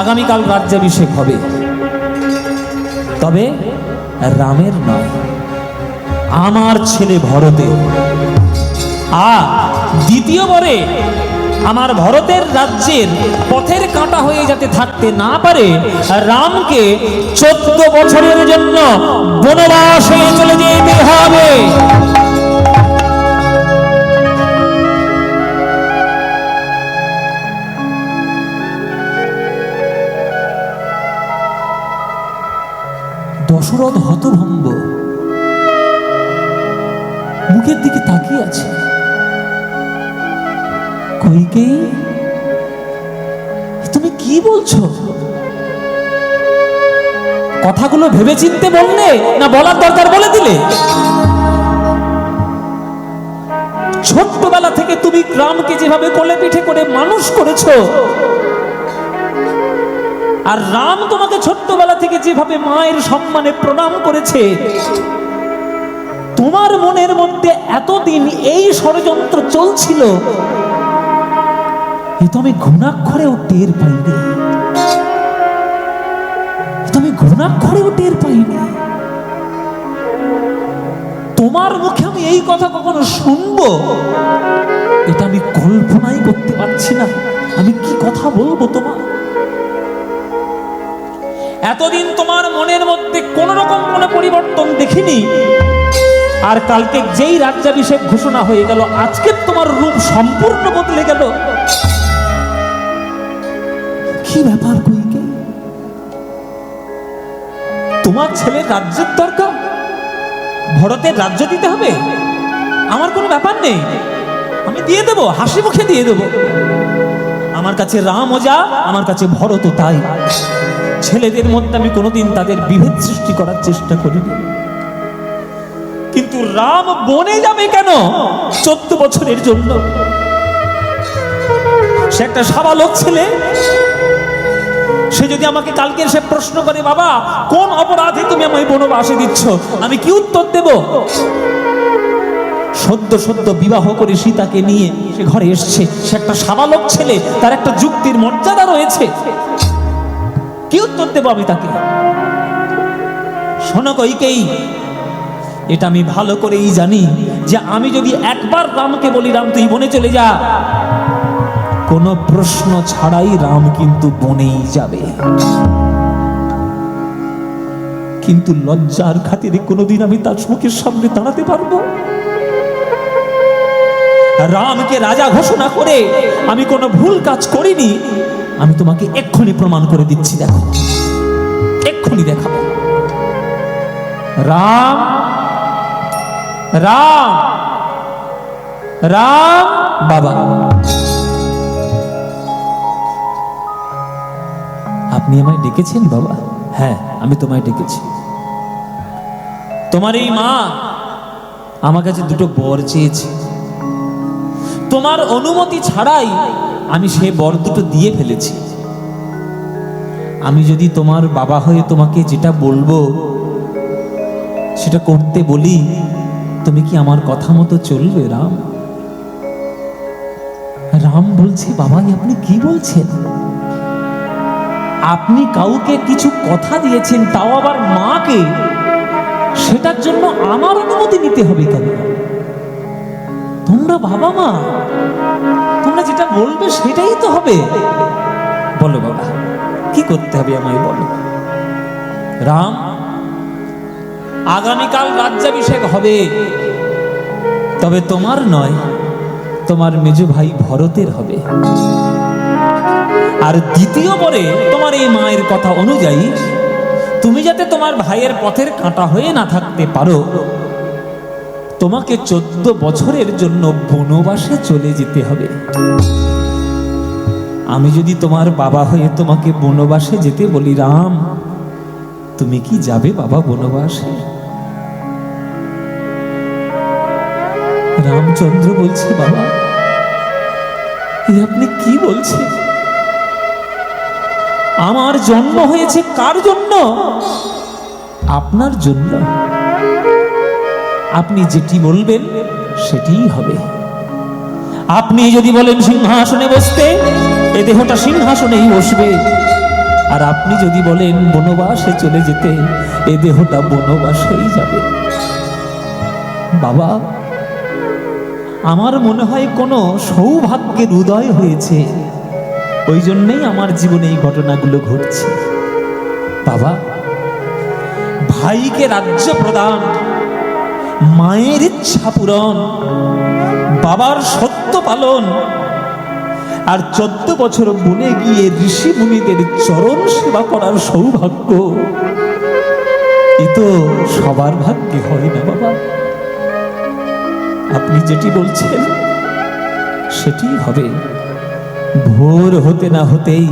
আগামীকাল রাজ্যাভিষেক হবে, তবে রামের নয়, আমার ছেলে ভরতের। আর দ্বিতীয়বারে আমার ভরতের রাজ্যের পথের কাঁটা হয়ে যাতে থাকতে না পারে, রামকে 14 বছরের জন্য বনবাসে চলে যেতে হবে। দশরথ হতভম্ব, মুখের দিকে তাকিয়ে আছে। কইকেয়ী, তুমি কি বলছো? কথাগুলো ভেবেচিন্তে বললে না বলার দরকার বলে দিলে? ছোট্টবেলা থেকে তুমি রামকে যেভাবে কোলে পিঠে করে মানুষ করেছো, আর রাম তোমাকে ছোট্টবেলা থেকে যেভাবে মায়ের সম্মানে প্রণাম করেছে, তোমার মনের মধ্যে এতদিন এই ষড়যন্ত্র চলছিল, এ তো আমি ঘুণাক্ষরেও টের পাইনি, আমি ঘুণাক্ষরেও টের পাইনি। তোমার মুখে আমি এই কথা কখনো শুনবো, এটা আমি কল্পনাই করতে পারছি না। আমি কি কথা বলবো তোমার? এতদিন তোমার মনের মধ্যে কোন রকম কোনো পরিবর্তন দেখিনি, আর কালকে যেই রাজ্যাভিষেক ঘোষণা হয়ে গেল, আজকে তোমার রূপ সম্পূর্ণ বদলে গেল। কি ব্যাপার কইকেয়ী? তোমার ছেলের রাজ্যের দরকার, ভরতের রাজ্য দিতে হবে? আমার কোনো ব্যাপার নেই, আমি দিয়ে দেব, হাসি মুখে দিয়ে দেব। আমার কাছে রামও যা, আমার কাছে ভরতও তাই। ছেলেদের মধ্যে আমি কোনোদিন তাদের বিভেদ সৃষ্টি করার চেষ্টা করিনি। কিন্তু রাম বনে যাবে কেন 14 বছরের জন্য? সে একটা সাবালক ছেলে, সে যদি আমাকে কালকে এসে প্রশ্ন করে, বাবা কোন অপরাধে তুমি আমায় বনবাসে দিচ্ছ, আমি কি উত্তর দেব? সদ্য সদ্য বিবাহ করে সীতাকে নিয়ে সে ঘরে এসছে, সে একটা সাবালক ছেলে, তার একটা যুক্তির মর্যাদা রয়েছে, কি উত্তর দেব আমি তাকে? শোনো কইকেয়ী, এটা আমি ভালো করেই জানি যে আমি যদি একবার রামকে বলি রাম তুই বনে চলে যা, কোনো প্রশ্ন ছাড়াই রাম কিন্তু বনেই যাবে। কিন্তু লজ্জার খাতিরে কোনোদিন আমি তার মুখের সামনে দাঁড়াতে পারবো? রামকে রাজা ঘোষণা করে আমি কোনো ভুল কাজ করিনি, আমি তোমাকে এক্ষুনি প্রমাণ করে দিচ্ছি, দেখো, এক্ষুনি দেখাবো। রাম রাম রাম বাবা, আপনি আমায় ডেকেছেন বাবা? হ্যাঁ, আমি তোমায় ডেকেছি। তোমার এই মা আমার কাছে দুটো বর চেয়েছে, তোমার অনুমতি ছাড়াই আমি সে বর দুটো দিয়ে ফেলেছি। আমি যদি তোমার বাবা হয়ে তোমাকে যেটা বলবো সেটা করতে বলি, তুমি কি আমার কথা মতো চলবে? রাম রাম বলছে, বাবাই আপনি কি বলছেন? আপনি কাউকে কিছু কথা দিয়েছেন, তাও আবার মাকে, সেটার জন্য আমার অনুমতি নিতে হবে কেন? তোমরা বাবা মা, তোমরা যেটা বলবে সেটাই তো হবে। বলো বাবা, কি করতে হবে আমায় বলো। রাম, আগামীকাল রাজ্যাভিষেক হবে, তবে তোমার নয়, তোমার মেজো ভাই ভরতের হবে। আর দ্বিতীয়বারে তোমার এই মায়ের কথা অনুযায়ী তুমি যাতে তোমার ভাইয়ের পথের কাঁটা হয়ে না থাকতে পারো, তোমাকে 14 বছরের জন্য বনবাসে চলে যেতে হবে। আমি যদি তোমার বাবা হয়ে তোমাকে বনবাসে যেতে বলি, রাম তুমি কি যাবে বাবা বনবাসে? রামচন্দ্র বলছে, বাবা আপনি কি বলছেন? আমার জন্ম হয়েছে কার জন্য? আপনার জন্য। আপনি যেটি বলবেন সেটিই হবে। আপনি যদি বলেন সিংহাসনে বসতে, এ দেহটা সিংহাসনেই বসবে। আর আপনি যদি বলেন বনবাসে চলে যেতে, এ দেহটা বনবাসেই যাবে। বাবা, আমার মনে হয় কোনো সৌভাগ্যের উদয় হয়েছে, ওই জন্যই আমার জীবনে এই ঘটনাগুলো ঘটছে। বাবা, ভাইকে রাজ্য প্রদান, মায়ের ইচ্ছা পূরণ, বাবার সত্য পালন, আর 14 বছর বনে গিয়ে ঋষি মুনিদের চরণ সেবা করার সৌভাগ্য, এ তো সবার ভাগ্যে হয় না বাবা। আপনি যেটি বলছেন সেটি হবে। ভোর হতে না হতেই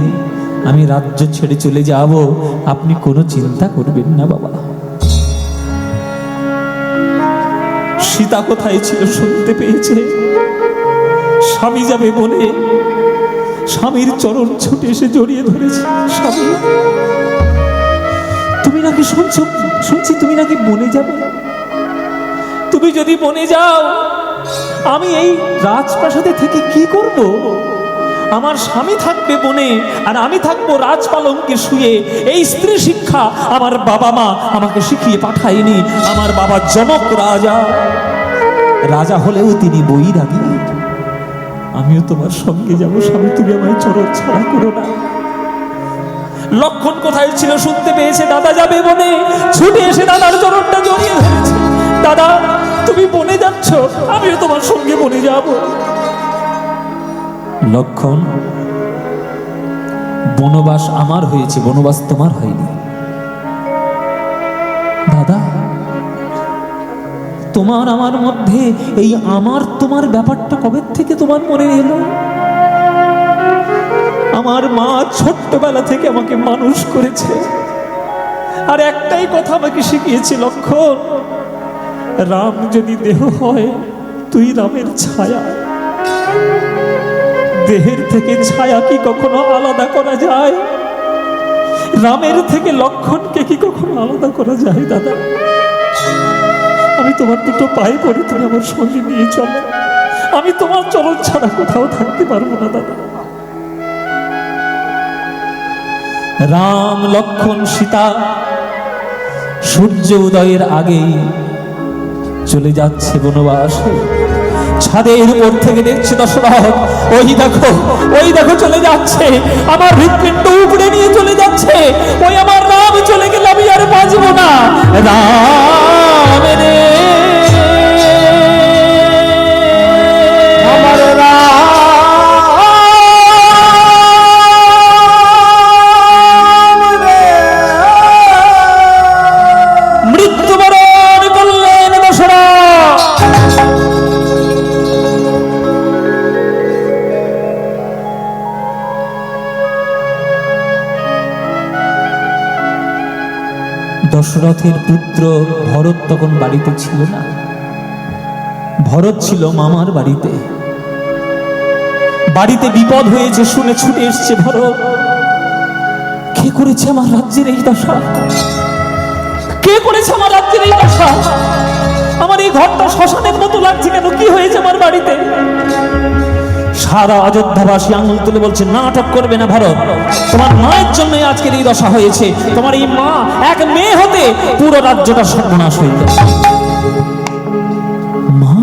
আমি রাজ্য ছেড়ে চলে যাব, আপনি কোনো চিন্তা করবেন না বাবা। সীতা কোথায় ছিল শুনতে পেয়েছে, স্বামী যাবে বলে স্বামীর চরণ ছুটে এসে জড়িয়ে ধরেছে। স্বামী, তুমি নাকি শুনছি তুমি নাকি বনে যাবে। তুমি যদি বনে যাও, আমি এই রাজপ্রাসাদে থেকে কি করব? আমার স্বামী থাকবে বনে, আর আমি থাকবো রাজপালঙ্কে শুয়ে। এই স্ত্রী শিক্ষা আমার বাবা মা আমাকে শিখিয়ে পাঠায়নি। আমার বাবা জনক রাজা, রাজা হলেও তিনি বৈরাগী। আমিও তোমার সঙ্গে যাব স্বামী, তুমি আমায় চরণ ছাড়া করো না। লক্ষণ কোথায় ছিল শুনতে পেয়েছে দাদা যাবে বনে, ছুটে এসে দাদার চরণটা জড়িয়ে ধরেছে। দাদা, তুমি বনে যাচ্ছ, আমিও তোমার সঙ্গে বনে যাব। লক্ষণ, বনবাস আমার হয়েছে, বনবাস তোমার হয়নি। দাদা, তোমার আমার মধ্যে এই আমার তোমার ব্যাপারটা কবে থেকে তোমার মনে এলো? আমার মা ছোট্টবেলা থেকে আমাকে মানুষ করেছে, আর একটাই কথা আমাকে শিখিয়েছে, লক্ষণ, রাম যদি দেহ হয় তুই রামের ছায়া। দেহের থেকে ছায়া কি কখনো আলাদা করা যায়? রামের থেকে লক্ষণকে কি কখনো আলাদা করা যায়? দাদা, আমি তোমার দুটো পায়ে পড়ে, তুমি আমার সঙ্গে নিয়ে চলো। আমি তোমার চরণ ছাড়া কোথাও থাকতে পারবো না দাদা। রাম, লক্ষণ, সীতা সূর্য উদয়ের আগেই চলে যাচ্ছে বনবাসে। ছাদের উপর থেকে দেখছে দশরথ, ওই দেখো চলে যাচ্ছে, আমার হৃৎপিণ্ড উপড়ে নিয়ে চলে যাচ্ছে। ওই আমার রাম চলে গেলে আমি আর বাঁচবো না। রাম রে আমার রাম রে, মৃত্যুবরণ করলেন দশরথ। দশরথের পুত্র ভরত তখন বাড়িতে ছিল না। ভরত ছিল মামার বাড়িতে। বাড়িতে বিপদ হয়েছে শুনে ছুটে এসছে ভরত। কে করেছে আমার রাজ্যের এই দশা? কে করেছে আমার রাজ্যের এই দশা? আমার এই ঘরটা শ্মশানের মতো লাগছে কেন? কি হয়েছে আমার বাড়িতে? সারা অযোধ্যাবাসী আঙুল তুলে বলছে, নাটক করবে না ভরত, তোমার মায়ের জন্য আজকের এই দশা হয়েছে। তোমার এই মা এক মেয়ে হতে পুরো রাজ্যটা সর্বনাশ হয়ে গেছে। মা,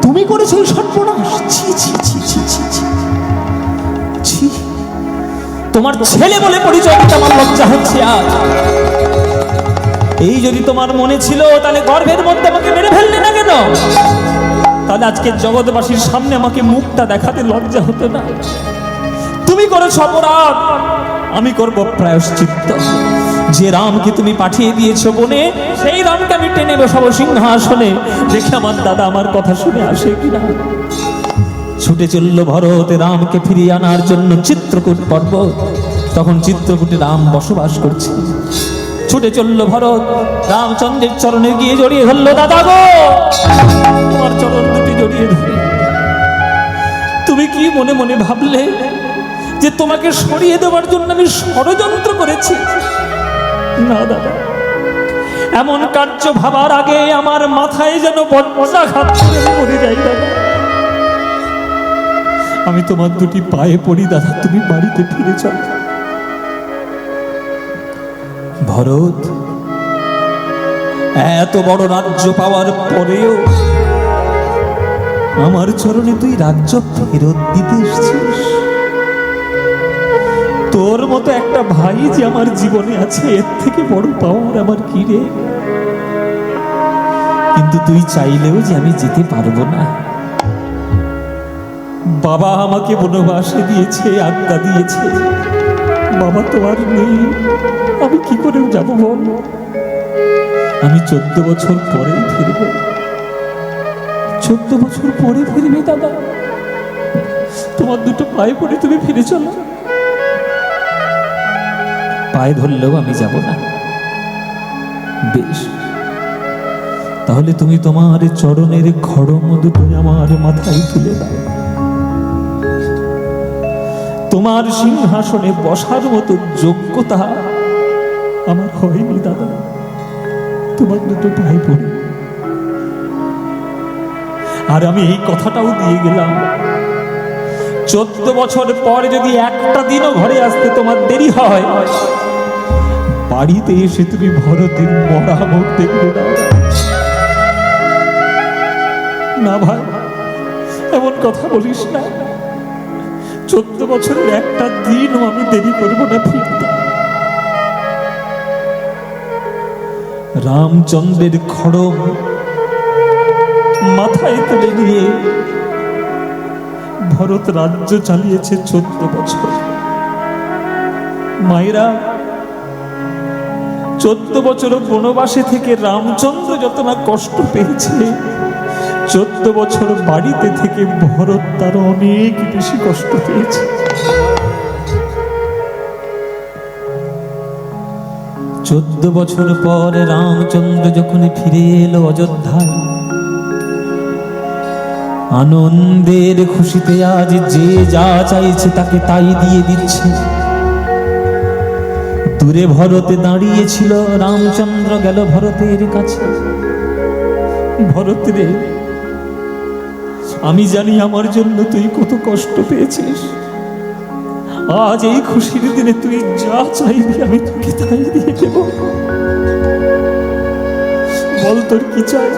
তুমি করেছো এই সর্বনাশ? ছি ছি ছি ছি ছি ছি। তোমার ছেলে বলে পরিচয় দিতে আমার লজ্জা হচ্ছে আজ। এই যদি তোমার মনে ছিল, তাহলে গর্ভের মধ্যে আমাকে মেরে ফেললে না কেন? তাহলে আজকে জগৎবাসীর সামনে আমাকে মুখটা দেখাতে লজ্জা হতো না? তুমি করেছো অপরাধ, আমি করব প্রায়শ্চিত্ত। যে রামকে তুমি পাঠিয়ে দিয়েছো বনে, সেই রামকে আমি টেনে বসাবো সিংহাসনে। দেখে আমার দাদা আমার কথা শুনে আসে কিনা। ছুটে চলল ভরত রামকে ফিরিয়ে আনার জন্য চিত্রকূট পর্বত। তখন চিত্রকূটে রাম বসবাস করছে। ছুটে চলল ভরত রামচন্দ্রের চরণে গিয়ে জড়িয়ে ধরল। দাদা গো, তোমার চরণ দুটি জড়িয়ে ধরে তুমি কি মনে মনে ভাবলে যে তোমাকে সরিয়ে দেওয়ার জন্য আমি ষড়যন্ত্র করেছি? না দাদা, এমন কার্য ভাবার আগে আমার মাথায় যেন বজ্রাঘাত করে মরে যাই দাদা। আমি তোমার দুটি পায়ে পড়ি দাদা, তুমি বাড়িতে ফিরে চলো। ভরত এত বড় রাজ্য পাওয়ার পরেও আমার চরণে তুই রাজ্য ফেরত দিতে এসেছিস। তোর মতো একটা ভাই যে আমার জীবনে আছে, এর থেকে বড় পাওয়ার আমার কি রে? কিন্তু তুই চাইলেও যে আমি যেতে পারবো না। বাবা আমাকে বনবাসে দিয়েছে, আজ্ঞা দিয়েছে, বাবা তো আর নেই, আমি কি করে যাব বল? আমি 14 বছর পরেই ফিরব। 14 বছর পরে ফিরবে দাদা? তোমার দুটো পায়ে পড়ে তুমি ফিরে চলো। পায়ে ধরলেও আমি যাব না। বেশ, তাহলে তুমি তোমার চরণের খড়ম দুটো আমার মাথায় তুলে দাও। তোমার সিংহাসনে বসার মতো যোগ্যতা আমার হয়নি দাদা, তোমার দুটো পায়ে পড়ি। আর আমি এই কথাটাও দিয়ে গেলাম, 14 বছর পর যদি একটা দিনও ঘরে আসতে তোমার দেরি হয়, বাড়িতে এসে তুমি ভরতের মরা মুখ দেখবে না। না ভাই, এমন কথা বলিস না। 14 বছরের একটা দিনও আমি দেরি করব না ফিরতে। রামচন্দ্রের খড়ম মাথায় তুলে নিয়ে ভরত রাজ্য চালিয়েছে 14 বছর। মায়েরা, 14 বছর বনবাসে থেকে রামচন্দ্র যত না কষ্ট পেয়েছে, 14 বছর বাড়িতে থেকে ভরত তার অনেক বেশি কষ্ট পেয়েছে। 14 বছর পর রামচন্দ্র যখন ফিরে এলো অযোধ্যায়, আনন্দের খুশিতে আজ যে যা চাইছে তাকে তাই দিয়ে দিচ্ছে। দূরে ভরতে দাঁড়িয়েছিল, রামচন্দ্র গেল ভরতের কাছে। ভরত রে, আমি জানি আমার জন্য তুই কত কষ্ট পেয়েছিস। আজ এই খুশির দিনে তুই যা চাইবি আমি তোকে তাই দিয়ে দেব। বল তোর কি চাই?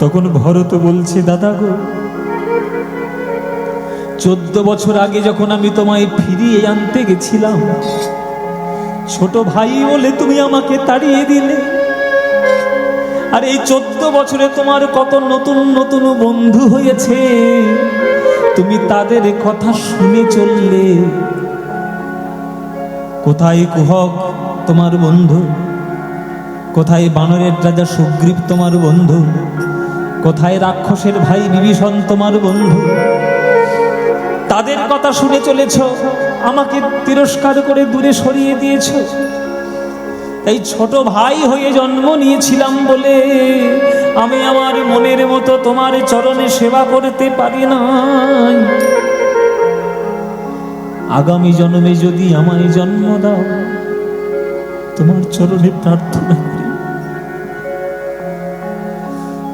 তখন ভরত বলছে, দাদা গো, 14 বছর আগে যখন আমি তোমায় ফিরিয়ে আনতে গেছিলাম, ছোট ভাই বলে তুমি আমাকে তাড়িয়ে দিলে। আর এই 14 বছরে তোমার কত নতুন নতুন বন্ধু হয়েছে, তুমি তাদের কথা শুনে চললে। কোথায় কুহক তোমার বন্ধু? কোথায় বানরের রাজা সুগ্রীব তোমার বন্ধু? কোথায় রাক্ষসের ভাই বিভীষণ তোমার বন্ধু? তাদের কথা শুনে চলেছ, আমাকে তিরস্কার করে দূরে সরিয়ে দিয়েছ। এই ছোট ভাই হয়ে জন্ম নিয়েছিলাম বলে আমি আমার মনের মতো তোমার চরণে সেবা করতে পারি নাই। আগামী জন্মে যদি আমায় জন্ম দাও, তোমার চরণে প্রার্থনা করি,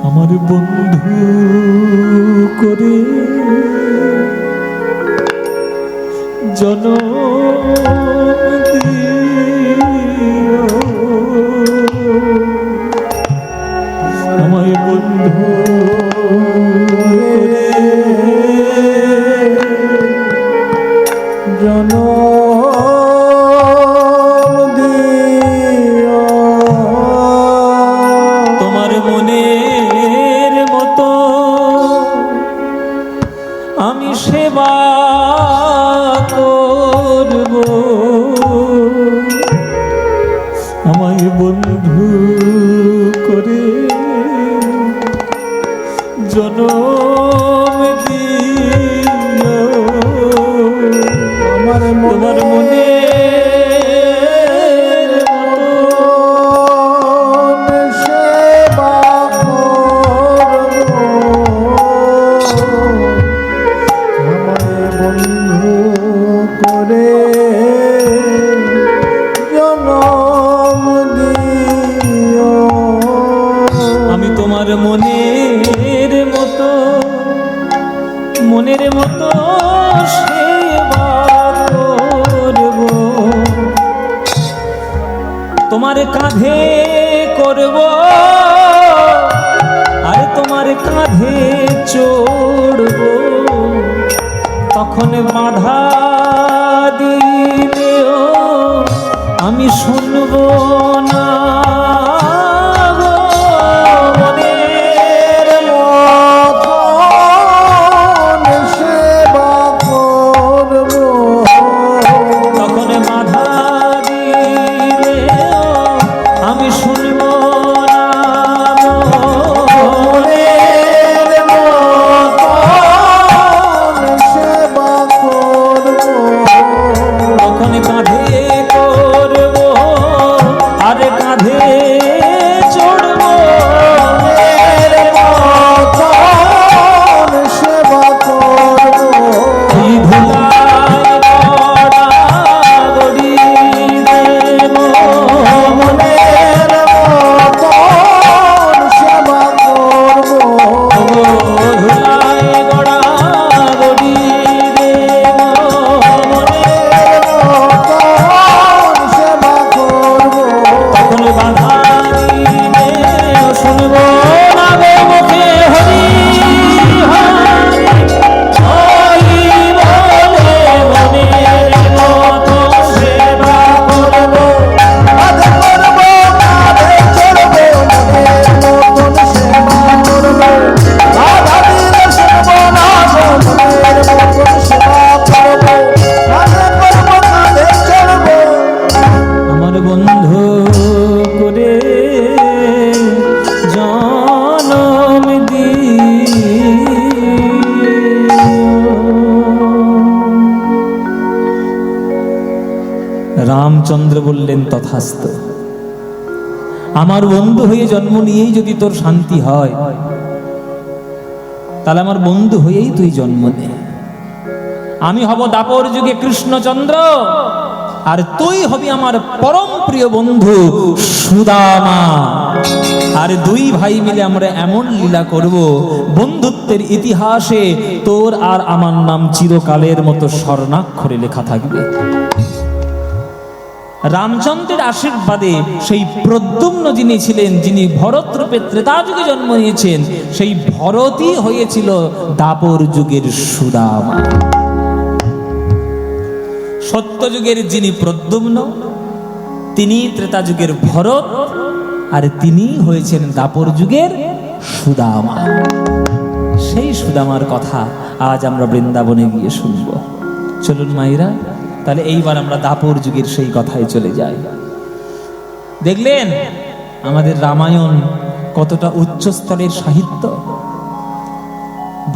আমার বন্ধু করে জনম দিও, আমায় বন্ধু করে জনম দিও। তোমার মনের মতো আমি সেবা করব, আমায় বন্ধু করে জনম দিও। আমার মনের মতো সেবা করব, আমায় বন্ধু করে জনম দিও। আমি তোমার মনের মতো মনের মতো সেবা করব, তোমার কাঁধে করব, আর তোমার কাঁধে চড়ব, তখন বাধা দিলেও আমি শুনব না। রামচন্দ্র বললেন, তথাস্তু। আমার বন্ধু হয়ে জন্ম নিয়েই যদি তোর শান্তি হয়, তাহলে আমার বন্ধু হয়েই তুই জন্ম নে। আমি হব দাপর যুগে কৃষ্ণচন্দ্র, আর তুই হবি আমার পরম প্রিয় বন্ধু সুদামা। আর দুই ভাই মিলে আমরা এমন লীলা করব, বন্ধুত্বের ইতিহাসে তোর আর আমার নাম চিরকালের মতো স্বর্ণাক্ষরে লেখা থাকবে। রামচন্দ্রের আশীর্বাদে সেই প্রদ্যুম্ন যিনি ছিলেন, যিনি ভরত রূপে ত্রেতা যুগে জন্ম নিয়েছেন, সেই ভরতই হয়েছিল দাপর যুগের সুদামা। সত্য যুগের যিনি প্রদ্যুম্ন, তিনি ত্রেতা যুগের ভরত, আর তিনি হয়েছেন দাপর যুগের সুদামা। সেই সুদামার কথা আজ আমরা বৃন্দাবনে গিয়ে শুনব। চলুন মায়েরা, তাহলে এইবার আমরা দাপর যুগের সেই কথায় চলে যাই। দেখলেন আমাদের রামায়ণ কতটা উচ্চ স্তরের সাহিত্য।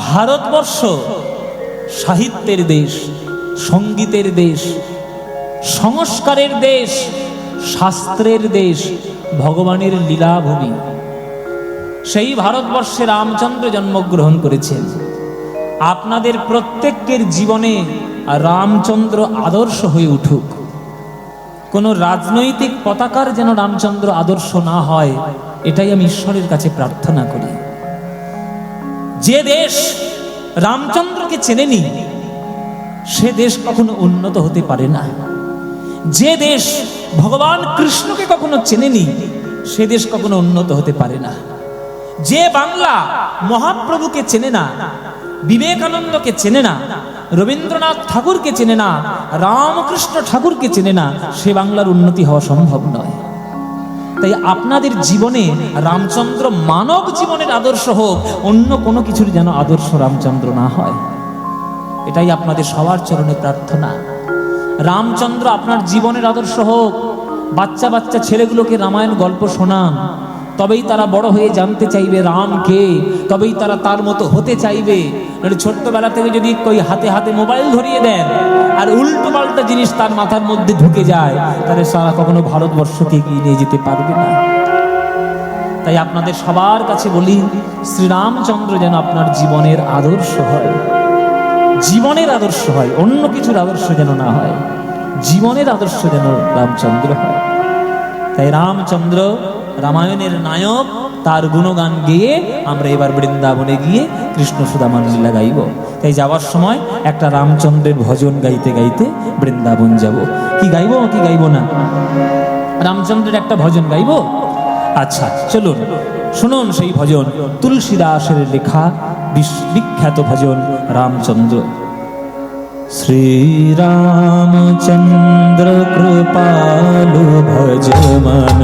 ভারতবর্ষ সাহিত্যের দেশ, সঙ্গীতের দেশ, সংস্কারের দেশ, শাস্ত্রের দেশ, ভগবানের লীলাভূমি। সেই ভারতবর্ষে রামচন্দ্র জন্মগ্রহণ করেছেন। আপনাদের প্রত্যেকের জীবনে রামচন্দ্র আদর্শ হয়ে উঠুক। কোন রাজনৈতিক পতাকার যেন রামচন্দ্র আদর্শ না হয়, এটাই আমি ঈশ্বরের কাছে প্রার্থনা করি। যে দেশ রামচন্দ্রকে চেনেনি, সে দেশ কখনো উন্নত হতে পারে না। যে দেশ ভগবান কৃষ্ণকে কখনো চেনেনি, সে দেশ কখনো উন্নত হতে পারে না। যে বাংলা মহাপ্রভুকে চেনে না, বিবেকানন্দকে চেনে না, রবীন্দ্রনাথ ঠাকুরকে চেনে না, রামকৃষ্ণ ঠাকুরকে চেনে না, সে বাংলার উন্নতি হওয়া সম্ভব নয়। তাই আপনাদের জীবনে রামচন্দ্র মানব জীবনের আদর্শ হোক, অন্য কোনো কিছুর যেন আদর্শ রামচন্দ্র না হয়, এটাই আপনাদের সবার চরণে প্রার্থনা। রামচন্দ্র আপনার জীবনের আদর্শ হোক। বাচ্চা বাচ্চা ছেলেগুলোকে রামায়ণ গল্প শোনান, তবেই তারা বড় হয়ে জানতে চাইবে রাম কে, তবেই তারা তার মতো হতে চাইবে। ছোট্টবেলা থেকে যদি কই হাতে হাতে মোবাইল ধরিয়ে দেন আর উল্টো পাল্টা জিনিস তার মাথার মধ্যে ঢুকে যায়, তাহলে সারা কখনো ভারতবর্ষকে এগিয়ে নিয়ে যেতে পারবে না। তাই আপনাদের সবার কাছে বলি, শ্রীরামচন্দ্র যেন আপনার জীবনের আদর্শ হয়, জীবনের আদর্শ হয়, অন্য কিছুর আদর্শ যেন না হয়, জীবনের আদর্শ যেন রামচন্দ্র হয়। তাই রামচন্দ্র রামায়ণের নায়ক, তার গুণগান গেয়ে আমরা এবার বৃন্দাবনে গিয়ে কৃষ্ণ সুদামার লীলা গাইব। তাই যাওয়ার সময় একটা রামচন্দ্রের ভজন গাইতে গাইতে বৃন্দাবন যাব। কি গাইব কি গাইব না? রামচন্দ্রের একটা ভজন গাইব। আচ্ছা চলুন শুনুন সেই ভজন, তুলসীদাসের লেখা বিখ্যাত ভজন রামচন্দ্র। শ্রীরামচন্দ্র কৃপালু ভজ মন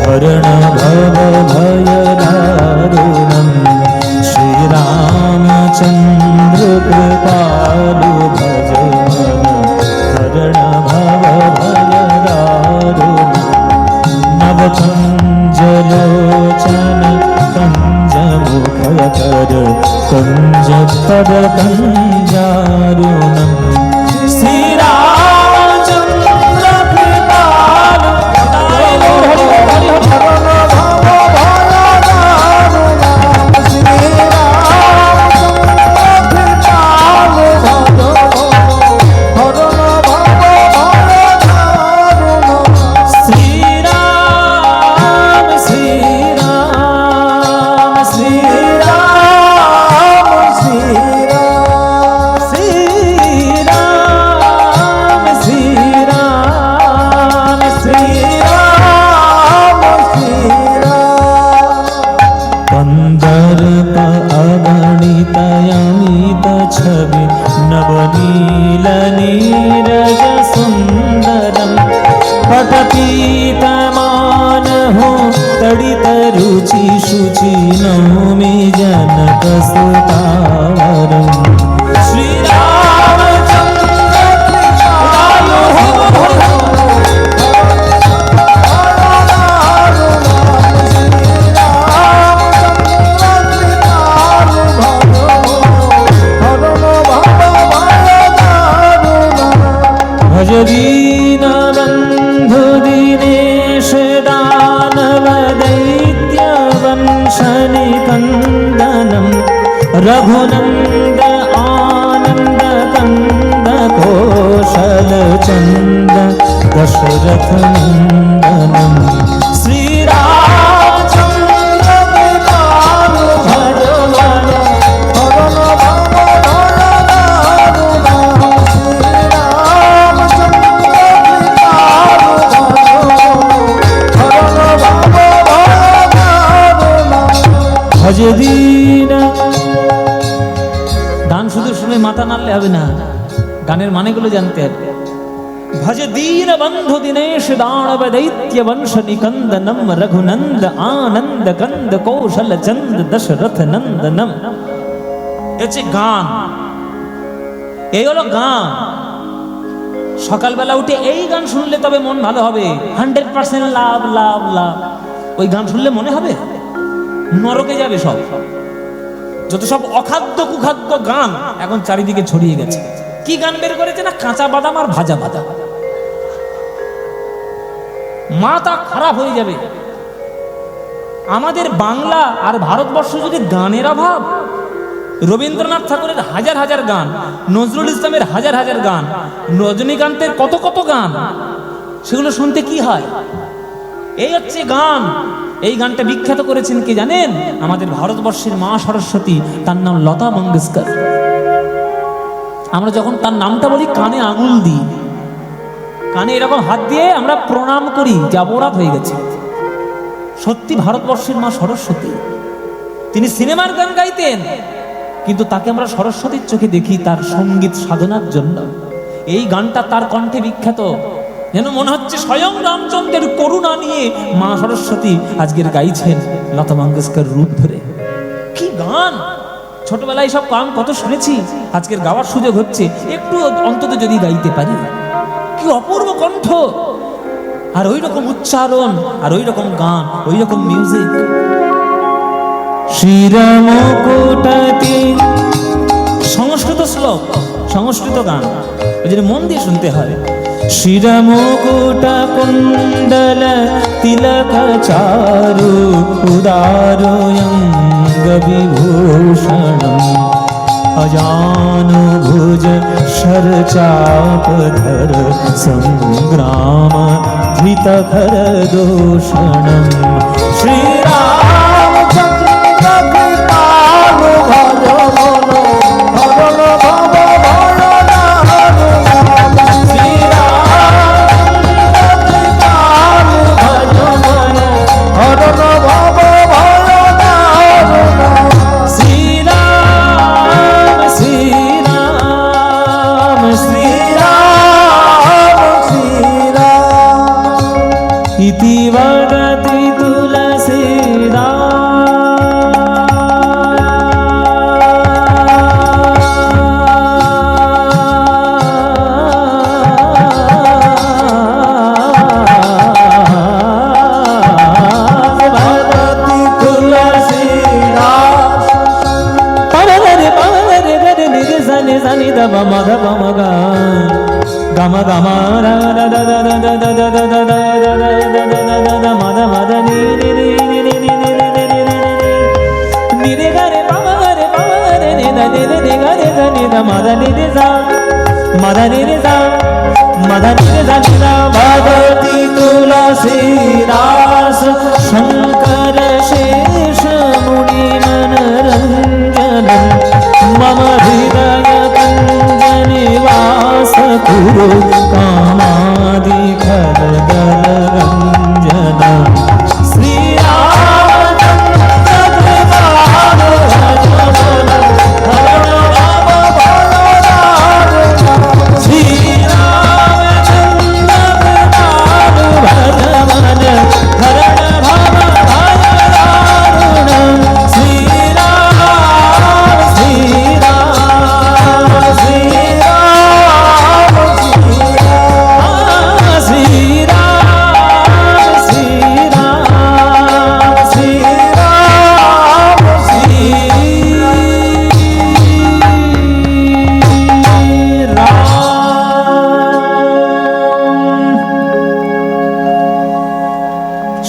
হরণ ভব ভয় দারুণম। শ্রীরামচন্দ্র কৃপালু ভজ মন হরণ ভব ভয় দারুণম। নবকঞ্জলোচন কঞ্জ মুখকর কঞ্জ পদ কঞ্জারুণম। শ্রীরামচন্দ্র কৃপালু छवि नवनील नीरज सुंदरम। पटपीतमान हो तड़ित रुचि शुचि नौमि जनक सुतावरम। श्री रामचंद्र कृपालु भज दीन बंधु दीनेश दानव दैत्य वंशनि कंदनम। रघुनंद आनंद कंद कौशल चंद दशरथ नंदनम। श्री रामचंद्र कृपालु भज मन हरन भव भय दारुणम। ভজ দীন। গান শুধু শুনে মাথা নাড়লে হবে না, গানের মানেগুলো জানতে হবে। ভজ দীন বন্ধু দীনেশ দানব দৈত্য বংশ নিকন্দনম। রঘুনন্দ আনন্দ কন্দ কৌশল চন্দ দশরথ নন্দনম। হচ্ছে গান, এই হলো গান। সকালবেলা উঠে এই গান শুনলে তবে মন ভালো হবে। 100% লাভ লাভ লাভ। ওই গান শুনলে মনে হবে নরকে যাবে সব। যত সব অখাদ্য কুখাদ্য গান এখন চারিদিকে ছড়িয়ে গেছে। কি গান বের করেছে না? কাঁচা বাদাম আর ভাজা বাদাম। মাথা খারাপ হয়ে যাবে। আমাদের বাংলা আর ভারতবর্ষ যদি গানের অভাব, রবীন্দ্রনাথ ঠাকুরের হাজার হাজার গান, নজরুল ইসলামের হাজার হাজার গান, রজনীকান্তের কত কত গান, সেগুলো শুনতে কি হয়? এই হচ্ছে গান। এই গানটা বিখ্যাত করেছেন কে জানেন? আমাদের ভারতবর্ষের মা সরস্বতী। তার নাম লতা মঙ্গেশকর। আমরা যখন তার নামটা বলি কানে আঙুল দিই, কানে এরকম হাত দিয়ে আমরা প্রণাম করি, যা অপরাধ হয়ে গেছে। সত্যি ভারতবর্ষের মা সরস্বতী। তিনি সিনেমার গান গাইতেন, কিন্তু তাকে আমরা সরস্বতীর চোখে দেখি তার সঙ্গীত সাধনার জন্য। এই গানটা তার কণ্ঠে বিখ্যাত। যেন মনে হচ্ছে স্বয়ং রামচন্দ্রের করুণা নিয়ে মা সরস্বতী আজকের গাইছেন লতা মঙ্গেশকর রূপ ধরে। কি গান! ছোটবেলায় সব গান কত শুনেছি, আজকের গাওয়ার সুযোগ হচ্ছে। একটু অন্তত যদি গাইতে পারি। কি অপূর্ব কণ্ঠ, আর ওই রকম উচ্চারণ, আর ওই রকম গান, ওই রকম মিউজিক। শ্রীরামকোটাতি সংস্কৃত শ্লোক, সংস্কৃত গান, ওই জন্য মন দিয়ে শুনতে হয়। শিরমুকুট কুণ্ডল তিলক চারু উদারয়ঙ্গ বিভূষণম। अजानुभुज शरचापधर संग्राम धृतखर दूषणम। Shriram ni sa ni da ba ma da ba ma ga ga ma ra da da da da da da da da da da da ma da ni ni ni ni ni ni ni re ga re ba ma re ni da ni re ga re da ni da ma da ni re sa ma da ni re sa ma da ni re sa ni da bhagati tulasi das shankar शेष मुनि मनरंजन मम हृदय कंजन वास कुरु कामादि खलदल रंजन श्री रामचंद्र कृपाल भजन हरण भव भवदार श्री रामचंद्र कृपाल भजन हरण भव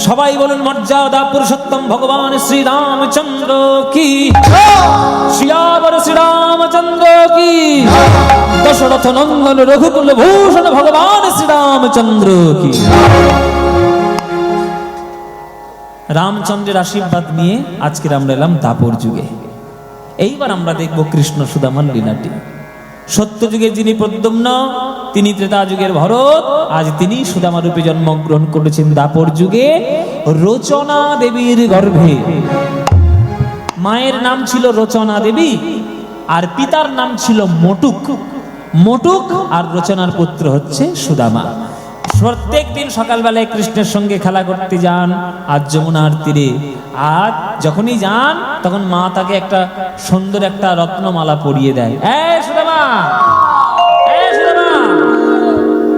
সবাই বলুন মর্যাদা পুরুষোত্তম ভগবান শ্রী রামচন্দ্র কি শিয়াবর শ্রী রামচন্দ্র কি দশরথ নন্দন রঘুকুল ভূষণ ভগবান শ্রী রামচন্দ্র কি রামচন্দ্রের আশীর্বাদ নিয়ে আজকের আমরা এলাম দাপর যুগে। এইবার আমরা দেখব কৃষ্ণ সুদামার লীলাটি। সত্য যুগে যিনি প্রদ্যুম্ন, তিনি ত্রেতা যুগের ভরত, আজ তিনি সুদামা রূপে জন্মগ্রহণ করেছেন দাপর যুগে রচনা দেবীর গর্ভে। মায়ের নাম ছিল রচনা দেবী আর পিতার নাম ছিল মটুক। মটুক আর রচনার পুত্র হচ্ছে সুদামা। প্রত্যেক দিন সকালবেলায় কৃষ্ণের সঙ্গে খেলা করতে যান আজ যমুনার তীরে। আর যখনই যান তখন মা তাকে একটা সুন্দর একটা রত্নমালা পরিয়ে দেয়। সুদামা, সুদামা,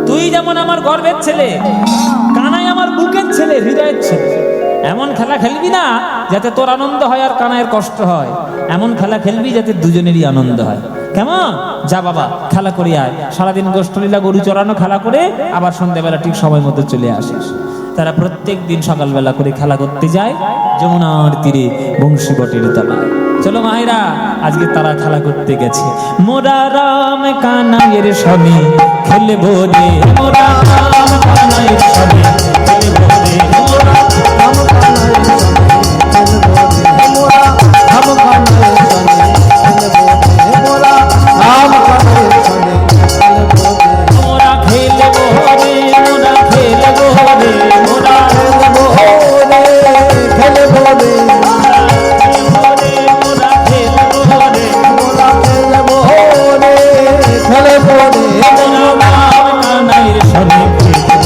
তুই যেমন আমার গর্বের ছেলে, কানাই আমার বুকের ছেলে, হৃদয়ের ছেলে। এমন খেলা খেলবি না যাতে তোর আনন্দ হয় আর কানাইয়ের কষ্ট হয়। এমন খেলা খেলবি যাতে দুজনেরই আনন্দ হয়। কেমন? যা বাবা খেলা করে আয়। সারাদিন গোষ্ঠলীলা গরু চড়ানো খেলা করে আবার সন্ধ্যাবেলা ঠিক সময় মতো চলে আসিস। তারা প্রত্যেক দিন সকালবেলা করে খেলা করতে যায় যমুনার তীরে বংশী বটের তলায়। চলো মায়েরা, আজকে তারা খেলা করতে গেছে। মোরা রাম কানাইয়ের সনে খেলবো রে, মোরা রাম কানাইয়ের সনে খেলবো রে, মোরা রাম কানাইয়ের সনে খেলবো রে, মোরা রাম কানাইয়ের সনে খেলবো রে, মোরা রাম কানাইয়ের সনে খেলবো রে, মোরা খেলবো রে, মোরা খেলবো রে, মোরা খেলবো রে, খেলবো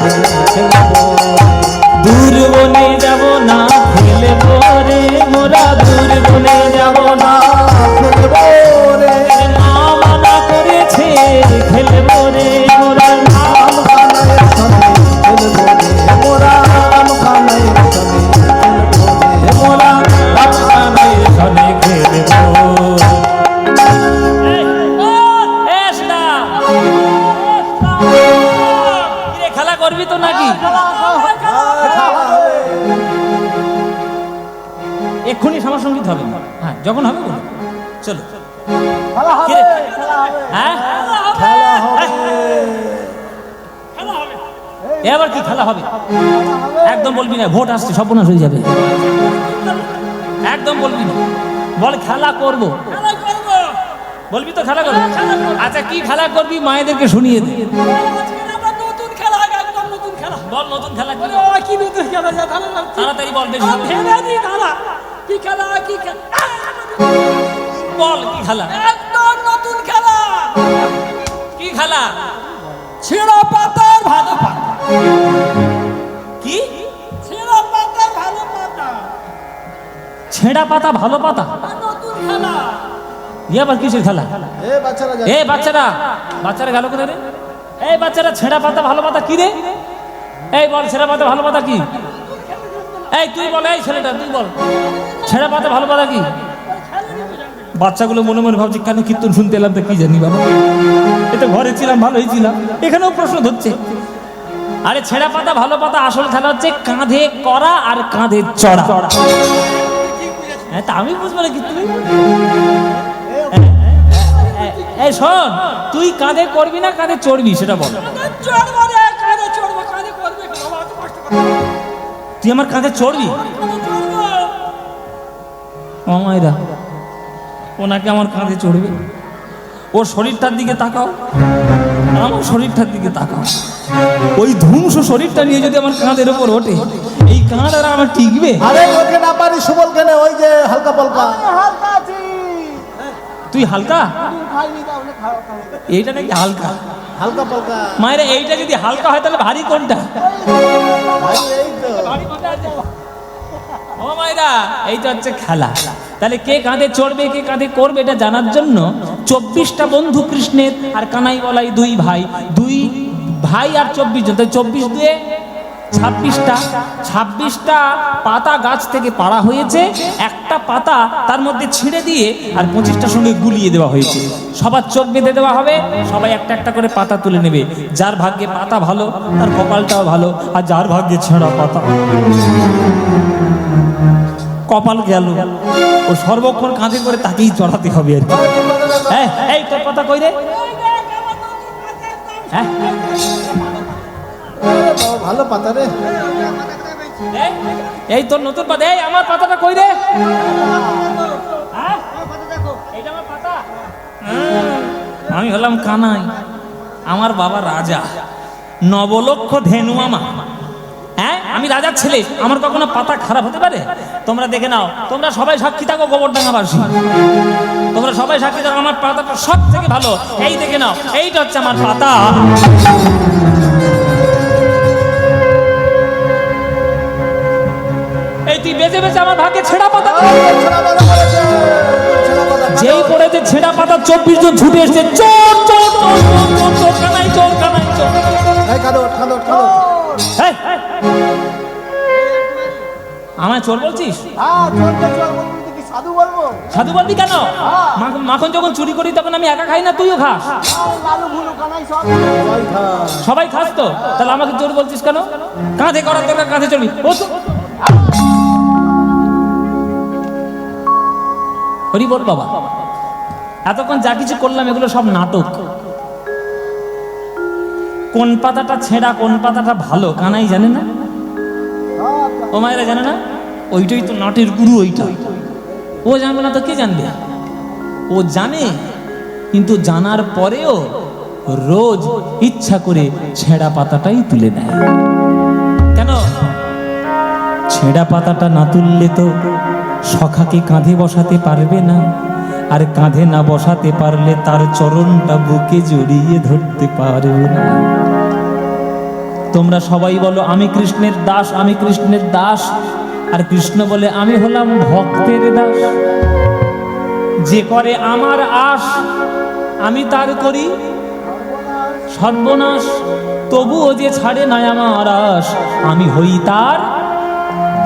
রে, দূর বনে যাব না খেলবো রে, মোরা দূর বনে যাব না খেলবো রে, মা মানা করেছে খেলবো রে, মোরা রাম কানাইয়ের সনে খেলবো রে, মোরা রাম কানাইয়ের সনে খেলবো রে, মোরা রাম কানাইয়ের সনে খেলবো। খেলা করবি তো নাকি? এক্ষুনি সমাসঙ্গীত হবে। হ্যাঁ, যখন হবে বলো। চলো এবার কি খেলা হবে? একদম বলবি না, ভোট আসছে, সর্বনাশ হয়ে যাবে। একদম বলবি না, বল খেলা করবো। বলবি তো খেলা করবো। আচ্ছা কি খেলা করবি মায়েদেরকে শুনিয়ে দে। বল নতুন খেলা কি? নতুন খেলা তাড়াতাড়ি বল, বেশি কি খেলা? কি বল কি খেলা? একদম নতুন খেলা। কি খেলা? ছেঁড়া পাতার ভালো পাতা। কি ছেঁড়া পাতার ভালো পাতা? ছেঁড়া পাতা ভালো পাতা নতুন খেলা। আবার কিসের খেলা? এ বাচ্চারা, বাচ্চারা গেল কোথায় রে? এই বাচ্চারা, ছেঁড়া পাতা ভালো পাতা কি রে? এই বল, ছেঁড়া পাতা ভালো পাতা কি? এই তুই বল, এই ছেলেটা তুই বল, ছেঁড়া পাতা ভালো পাতা কি? বাচ্চাগুলো মনে মনে ভাবছে কেন কীর্তন শুনতে এলাম, তো কি জানি বাবা, এটা ঘরে ছিলাম ভালোই ছিলাম, এখানেও প্রশ্ন ধরছে। আরে ছেঁড়া পাতা ভালো পাতা, আসল খেলা হচ্ছে কাঁধে করা আর কাঁধে চড়া। হ্যাঁ তা আমি বুঝবো না কি তুমি, এই শোন, তুই কাঁধে করবি না কাঁধে চড়বি সেটা বল। তুই আমার কাঁধে চড়বি? ও মায়েরা, ওনাকে আমার কাঁধে চড়বে? ওর শরীরটার দিকে তাকাও, আমার শরীরটার দিকে তাকাও। ওই ধ্বংস শরীরটা নিয়ে যদি আমার কাঁধের উপর ওঠে, এই কাঁধ আর আমার টিকবে? আরে ওকে না পারি সুবল কেন, ওই যে হালকা পালকা। তুই হালকা? এইটা নাকি হালকা? হালকা পালকা মায়েরা, এইটা যদি হালকা হয় তাহলে ভারী কোনটা? ও মায়েরা, এইটা হচ্ছে খেলা। তাহলে কে কাঁধে চড়বে কে কাঁধে করবে এটা জানার জন্য 24টা বন্ধু কৃষ্ণের, আর কানাই বলাই দুই ভাই আর 24 জন, তাই 24 দিয়ে 26টা পাতা গাছ থেকে পাড়া হয়েছে। একটা পাতা তার মধ্যে ছিঁড়ে দিয়ে আর 25টার সঙ্গে গুলিয়ে দেওয়া হয়েছে। সবার চোখ বেঁধে দেওয়া হবে, সবাই একটা একটা করে পাতা তুলে নেবে। যার ভাগ্যে পাতা ভালো তার কপালটাও ভালো, আর যার ভাগ্যে ছেঁড়া পাতা কপাল গেল, ও সর্বক্ষণ কাঁধে করে তাকেই চড়াতে হবে আর কি। হ্যাঁ, এই তোর পাতা কই রে? হ্যাঁ, ভালো পাতা রে। এই তোর নতুন পাতা, এই আমার পাতাটা কই রে? হ্যাঁ, এইটা আমার পাতা। আমি হলাম কানাই, আমার বাবা রাজা, নবলক্ষ ধেনু মামা। হ্যাঁ, আমি রাজার ছেলে, আমার কখনো পাতা খারাপ হতে পারে? তোমরা দেখে নাও, তোমরা সবাই সাক্ষী থাকো, গোবরডাঙ্গাবাসী তোমরা সবাই সাক্ষী থাকো, আমার পাতাটা সব থেকে ভালো। এই দেখে নাও, এইটা হচ্ছে আমার পাতা। এই তুই বেঁচে বেঁচে আমার ভাগ্যে ছেঁড়া পাতা, যেই পড়েছে ছেঁড়া পাতা 24 জন ছুটে এসছে, চোর চোর চোর চোর চোর, কানাই চোর কানাই চোর। আমায় চোর বলছিস? সাধু বলবি কেন? মাখন যখন চুরি করি তখন আমি একা খাই না, তুইও খাস? সবাই খাস তো, তাহলে আমাকে চোর বলছিস কেন? কাঁধে করার দরকার কাঁধে চলবি। হরি বল বাবা, এতক্ষণ যা কিছু করলাম এগুলো সব নাটক। কোন পাতাটা ছেঁড়া কোন পাতাটা ভালো কানাই জানে না, ও মায়েরা জানে না? ওইটাই তো নাটের গুরু, ওইটা। ও জানবে না তো কে জানবে? ও জানে, কিন্তু জানার পরেও রোজ ইচ্ছা করে ছেঁড়া পাতাটাই তুলে নেয়। কেন? ছেঁড়া পাতাটা না তুললে তো সখাকে কাঁধে বসাতে পারবে না, আর কাঁধে না বসাতে পারলে তার চরণটা বুকে জড়িয়ে ধরতে পারবে না। তোমরা সবাই বলো আমি কৃষ্ণের দাস, আমি কৃষ্ণের দাস, আর কৃষ্ণ বলে আমি হলাম ভক্তের দাস। যে করে আমার আশ আমি তার করি সর্বনাশ, তবুও যে ছাড়ে না আমার আশ, আমি হই তার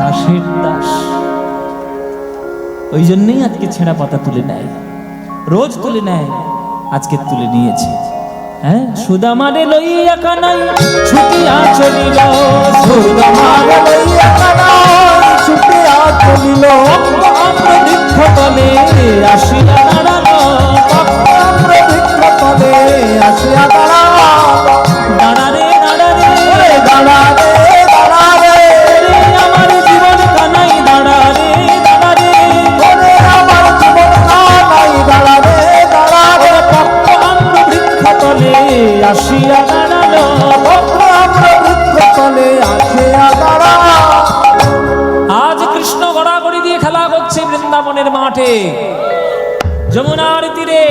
দাসের দাস। ওই জন্যই আজকে ছেঁড়া পাতা তুলে নেয়, রোজ তুলে নেয়, আজকে তুলে নিয়েছে। হ্যাঁ, সুদামারে লইয়া কানাই ছুটিয়া চলিল, সুদামারে লইয়া কানাই ছুটিয়া চলিল, বৃক্ষ তলে আসিয়া দাঁড়ালো, বৃক্ষ তলে আসিয়া দাঁড়ালো, দাঁড়ারে দাঁড়ারে দাঁড়ারে দাঁড়ারে, আমার জীবন কানাই দাঁড়ারে দাঁড়ারে, আমার জীবন কানাই দাঁড়ারে দাঁড়ারে, বৃক্ষ তলে আসিয়া দাঁড়ালো, বৃক্ষ তলে আসিয়া দাঁড়ালো। আজ কৃষ্ণ গড়াগড়ি দিয়ে খেলা করছে বৃন্দাবনের মাঠে, যমুনার তীরে।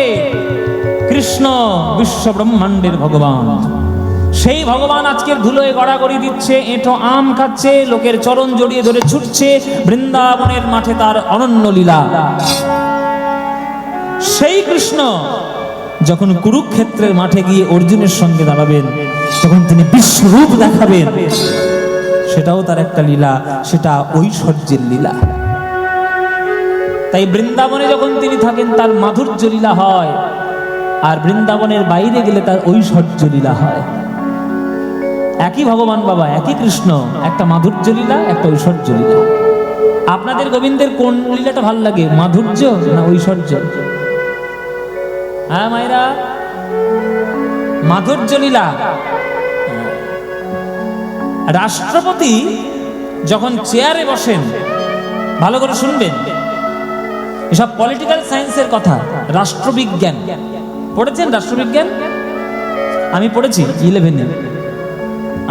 কৃষ্ণ বিশ্ব ব্রহ্মাণ্ডের ভগবান, সেই ভগবান আজকের ধুলোয় গড়াগড়ি দিচ্ছে, এঁটো আম খাচ্ছে, লোকের চরণ জড়িয়ে ধরে ছুটছে বৃন্দাবনের মাঠে তার অনন্য লীলা। সেই কৃষ্ণ যখন কুরুক্ষেত্রের মাঠে গিয়ে অর্জুনের সঙ্গে দাঁড়াবেন, তখন তিনি বিশ্বরূপ দেখাবেন, সেটাও তার একটা লীলা, সেটা ঐশ্বর্যের লীলা। তাই বৃন্দাবনে যখন তিনি থাকেন তার মাধুর্য লীলা হয়, আর বৃন্দাবনের বাইরে গেলে তার ঐশ্বর্য লীলা হয়। একই ভগবান বাবা, একই কৃষ্ণ, একটা মাধুর্য লীলা, একটা ঐশ্বর্য লীলা। আপনাদের গোবিন্দের কোন লীলাটা ভাল লাগে, মাধুর্য না ঐশ্বর্য? হ্যাঁ মায়েরা, মাধুর্য লীলা। রাষ্ট্রপতি যখন চেয়ারে বসেন, ভালো করে শুনবেন, এসব পলিটিক্যাল সায়েন্সের কথা। রাষ্ট্রবিজ্ঞান পড়েছেন? রাষ্ট্রবিজ্ঞান আমি পড়েছি 11-এ,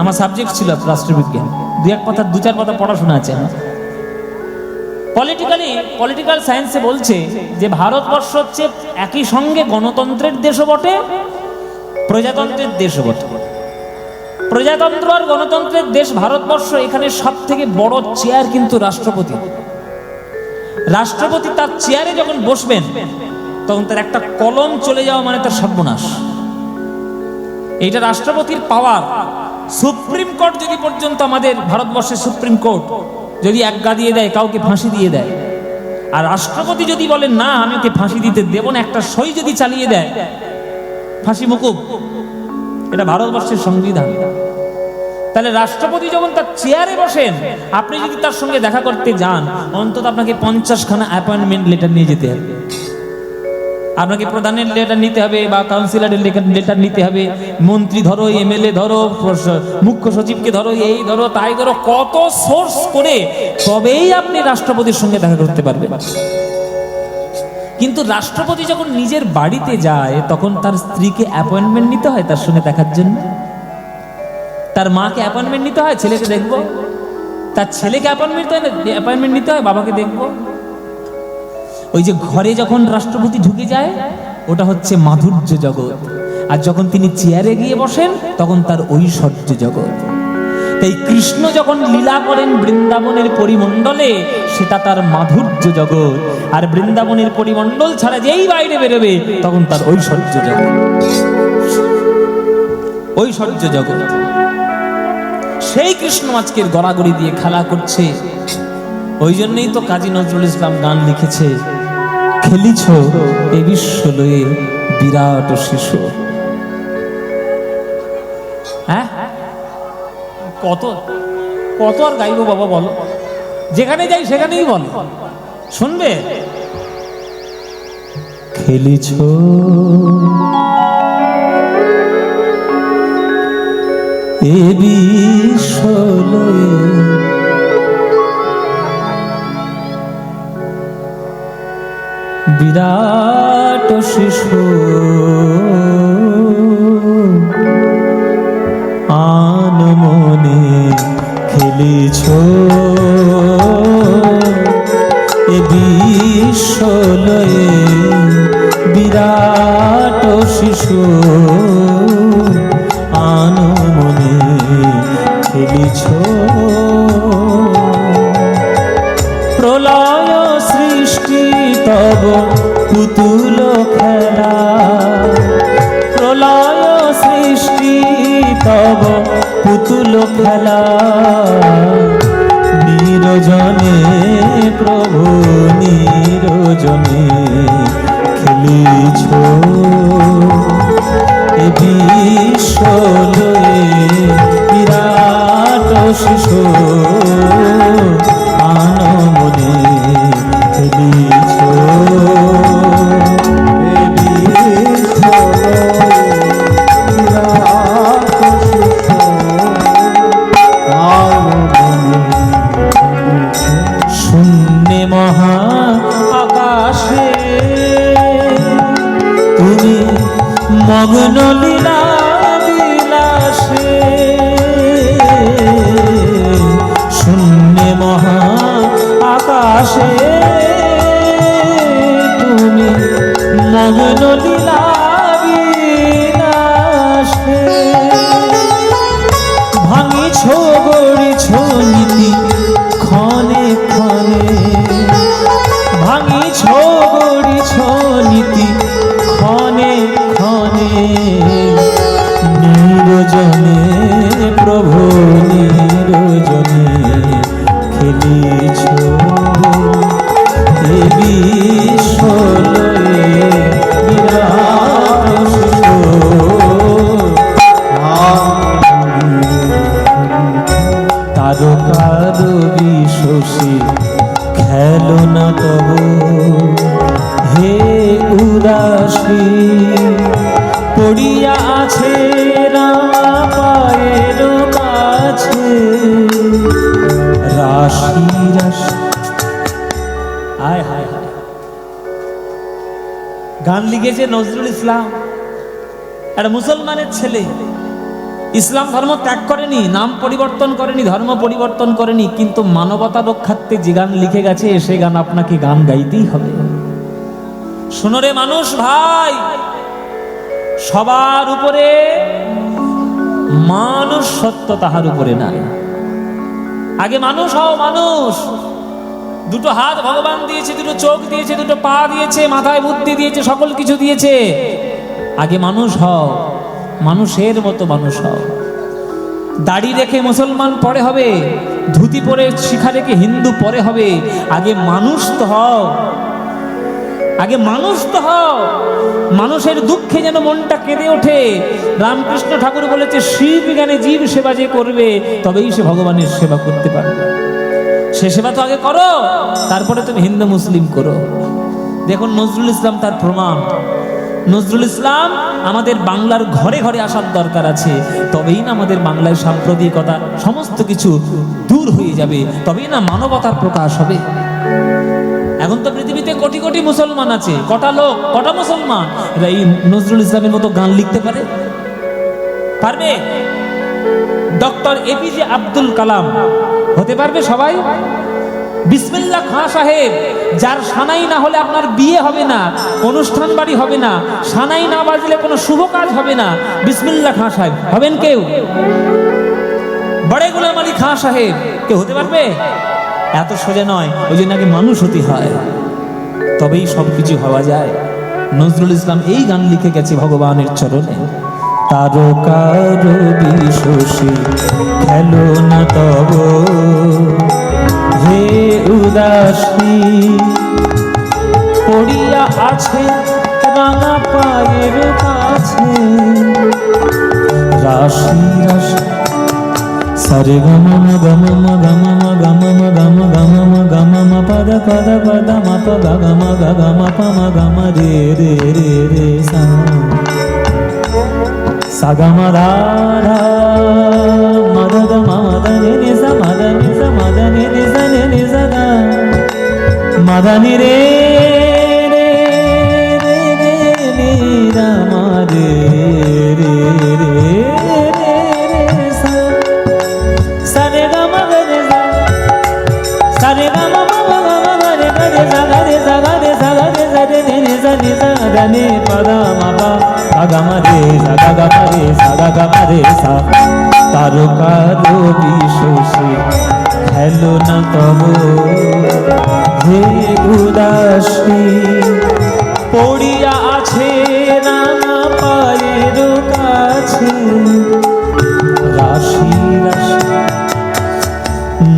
আমার সাবজেক্ট ছিল রাষ্ট্রবিজ্ঞান। দু চার কথা পড়াশোনা আছে আমার। পলিটিক্যাল সায়েন্সে বলছে যে ভারতবর্ষ হচ্ছে একই সঙ্গে গণতন্ত্রের দেশও বটে, প্রজাতন্ত্রের দেশও বটে। প্রজাতন্ত্র আর গণতন্ত্রের দেশ ভারতবর্ষ, এখানে সব থেকে বড় চেয়ার কিন্তু রাষ্ট্রপতি। রাষ্ট্রপতি তার চেয়ারে যখন বসবেন তখন তার একটা কলম চলে যাওয়া মানে তার সর্বনাশ। এইটা রাষ্ট্রপতির পাওয়ার। সুপ্রিম কোর্ট যদি পর্যন্ত, আমাদের ভারতবর্ষের সুপ্রিম কোর্ট যদি আজ্ঞা দিয়ে দেয় কাউকে ফাঁসি দিয়ে দেয়, আর রাষ্ট্রপতি যদি বলেন না আমি ওকে ফাঁসি দিতে দেব না, একটা সই যদি চালিয়ে দেয়, ফাঁসি মকুব। এটা ভারতবর্ষের সংবিধান। তাহলে রাষ্ট্রপতি যখন তার চেয়ারে বসেন, আপনি যদি তার সঙ্গে দেখা করতে যান, অন্তত আপনাকে 50খানা অ্যাপয়েন্টমেন্ট লেটার নিয়ে যেতে হবে। আপনাকে প্রধানের লেটার নিতে হবে, বা কাউন্সিলরের লেটার নিতে হবে, মন্ত্রী ধরো, এমএলএ ধরো, মুখ্য সচিবকে ধরো, এই ধরো তাই ধরো, কত সোর্স করে তবেই আপনি রাষ্ট্রপতির সঙ্গে দেখা করতে পারবেন। কিন্তু রাষ্ট্রপতি যখন নিজের বাড়িতে যায় তখন তার স্ত্রীকে অ্যাপয়েন্টমেন্ট নিতে হয় তার সঙ্গে দেখার জন্য, তার মাকে অ্যাপয়েন্টমেন্ট নিতে হয় ছেলেকে দেখবো, তার ছেলেকে অ্যাপয়েন্টমেন্ট নিতে হয় বাবাকে দেখবো। ওই যে ঘরে যখন রাষ্ট্রপতি ঢুকে যায় ওটা হচ্ছে মাধুর্য জগৎ, আর যখন তিনি চেয়ারে গিয়ে বসেন তখন তার ঐশ্বর্য জগৎ। তাই কৃষ্ণ যখন লীলা করেন বৃন্দাবনের পরিমণ্ডলে, সেটা তার মাধুর্য জগৎ, আর বৃন্দাবনের পরিমণ্ডল ছাড়া যেই বাইরে বেরোবে তখন তার ঐশ্বর্য জগৎ। ঐশ্বর্য জগৎ। সেই কৃষ্ণ আজকের গড়াগড়ি দিয়ে খেলা করছে। ওই জন্যই তো কাজী নজরুল ইসলাম গান লিখেছে, খেলিছ এ বিশ্ব লয়ে বিরাট শিশু। হ্যাঁ, কত কত আর গাইবো বাবা, বলো। যেখানে যাই সেখানেই বলো, শুনবে। খেলিছ এ বিশ্ব লয়ে বিরাট শিশু, আন মনে খেলিছ এ বিশ্ব লয়ে বিরাট শিশু, আন মনে খেলিছ। প্রলয় সৃষ্টি তব পুতুল খেলা, প্রলয় সৃষ্টি তব পুতুল খেলা, নিরজনে প্রভু নিরজনে খেলিছ এ বিশ্ব লয়ে বিরাট শিশু, আন মনে খেলিছ এ বিশ্ব লয়ে বিরাট শিশু, আন মনে শূন্যে মহা আকাশে তুমি মগ্ন লীলা বিলাসে, শূন্যে মহা আকাশে তুমি মগ্ন লীলা বিলাসে, ভাঙিছ গড়িছ নীতি ক্ষণে ক্ষণে, ভাঙিছ গড়িছ নীতি ক্ষণে ক্ষণে, নিরজনে প্রভু নিরজনে খেলিছ এ উদাসী পড়িয়া আছে রাঙা পায়ের কাছে রাশি রাশি। হায় হায় হায়, গান লিখেছে নজরুল ইসলাম, একটা মুসলমানের ছেলে। ইসলাম ধর্ম ত্যাগ করেনি, নাম পরিবর্তন করেনি, ধর্ম পরিবর্তন করেনি, কিন্তু মানবতা রক্ষার্থে যে গান লিখে গেছে সে গান আপনাকে গান গাইতেই হবে। শোনো রে মানুষ ভাই, সবার উপরে মানুষ সত্য, তাহার উপরে নাই। আগে মানুষ হও মানুষ। দুটো হাত ভগবান দিয়েছে, দুটো চোখ দিয়েছে, দুটো পা দিয়েছে, মাথায় বুদ্ধি দিয়েছে, সকল কিছু দিয়েছে। আগে মানুষ হও, মানুষের মতো মানুষ হও। দাড়ি রেখে মুসলমান পরে হবে, ধুতি পরে শিখা রেখে হিন্দু পরে হবে। আগে মানুষ তো হও, আগে মানুষ তো হও। মানুষের দুঃখে যেন মনটা কেঁদে ওঠে। রামকৃষ্ণ ঠাকুর বলেছে, শিব জ্ঞানে জীব সেবা যে করবে তবেই সে ভগবানের সেবা করতে পারবে। সে সেবা তো আগে করো, তারপরে তুমি হিন্দু মুসলিম করো। দেখুন নজরুল ইসলাম তার প্রমাণ। নজরুল ইসলাম আমাদের বাংলার ঘরে ঘরে আসার দরকার আছে, তবেই না আমাদের বাংলায় সাম্প্রদায়িকতা সমস্ত কিছু দূর হয়ে যাবে, তবেই না মানবতার প্রকাশ হবে। এখন তো পৃথিবীতে কোটি কোটি মুসলমান আছে, কটা লোক, কটা মুসলমান এরা এই নজরুল ইসলামের মতো গান লিখতে পারে? পারবে? ডক্টর এপিজে আব্দুল কালাম হতে পারবে সবাই? বিসমিল্লাহ খান সাহেব, যার সানাই না হলে আপনার বিয়ে হবে না, অনুষ্ঠান বাড়ি হবে না, সানাই না বাজলে কোনো শুভ কাজ হবে না। বিসমিল্লাহ খান সাহেব হবেন কেউ? বড়ে গোলাম আলী খান সাহেব কেউ হতে পারবে? এত সোজা নয়, ওই জন্য আগে মানুষ হতে হয়, তবেই সব কিছু হওয়া যায়। নজরুল ইসলাম এই গান লিখে গেছে ভগবানের চরণে। তারকার বিশ্বসী খেলো না তব হে উদাসী পড়িয়া আছে রাঙা পায়ের কাছে রাশি রাশি সারে গম গম গম গম গম গম গম পদ পদ পদ ম প গম গম প ম গম রে রে রে রে সা সাগম রাধা মদদ মদ নি নি সা মদ নি সা মদ নি নি সা নি নি সা গা মদ নি রে রে রে রে নি রা ম রে রে রে রে সা সা রে গ ম গ রে সা সা রে গ ম প গ গ ম গ রে গ রে সা গ রে সা গ রে সা গ রে সা রে নি নি সা নি সা দ নি প দ ম প গম রে সা গ গ রে সা গ গ রে সা তারকার বিশ্বসী খেলো না তব হে উদাসী পড়িয়া আছে রাঙা পায়ের কাছে রাশি রাশি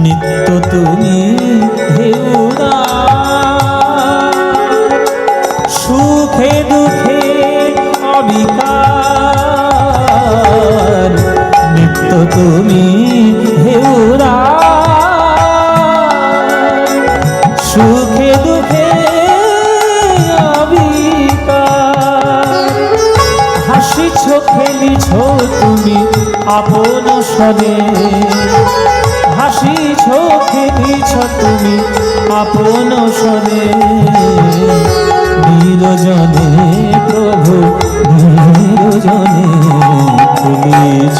নিত্য তুমি হে উদার সুখে দুঃখে অবিকার নিত্য তুমি হে উদার সুখে দুঃখে অবিকার হাসিছ খেলিছ তুমি আপন সনে হাসিছ খেলিছ তুমি আপন সনে নিরজনে প্রভু নিরজনে খেলিছ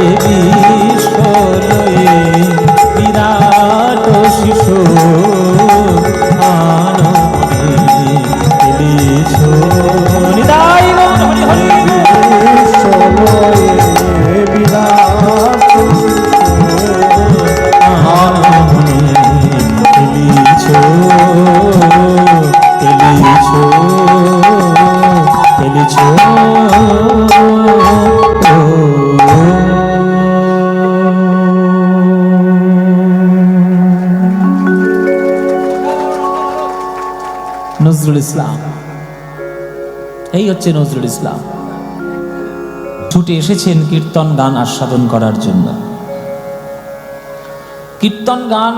এ বিশ্বলয়ে বিরাট শিশু আনন্দে খেলিছ নিতাই গৌর হরি হরি বিশ্বলয়ে বিরাট আনন্দে খেলিছ খেলিছ খেলিছ নজরুল ইসলাম, এই হচ্ছে নজরুল ইসলাম। ছুটে এসেছেন কীর্তন গান আস্বাদন করার জন্য। কীর্তন গান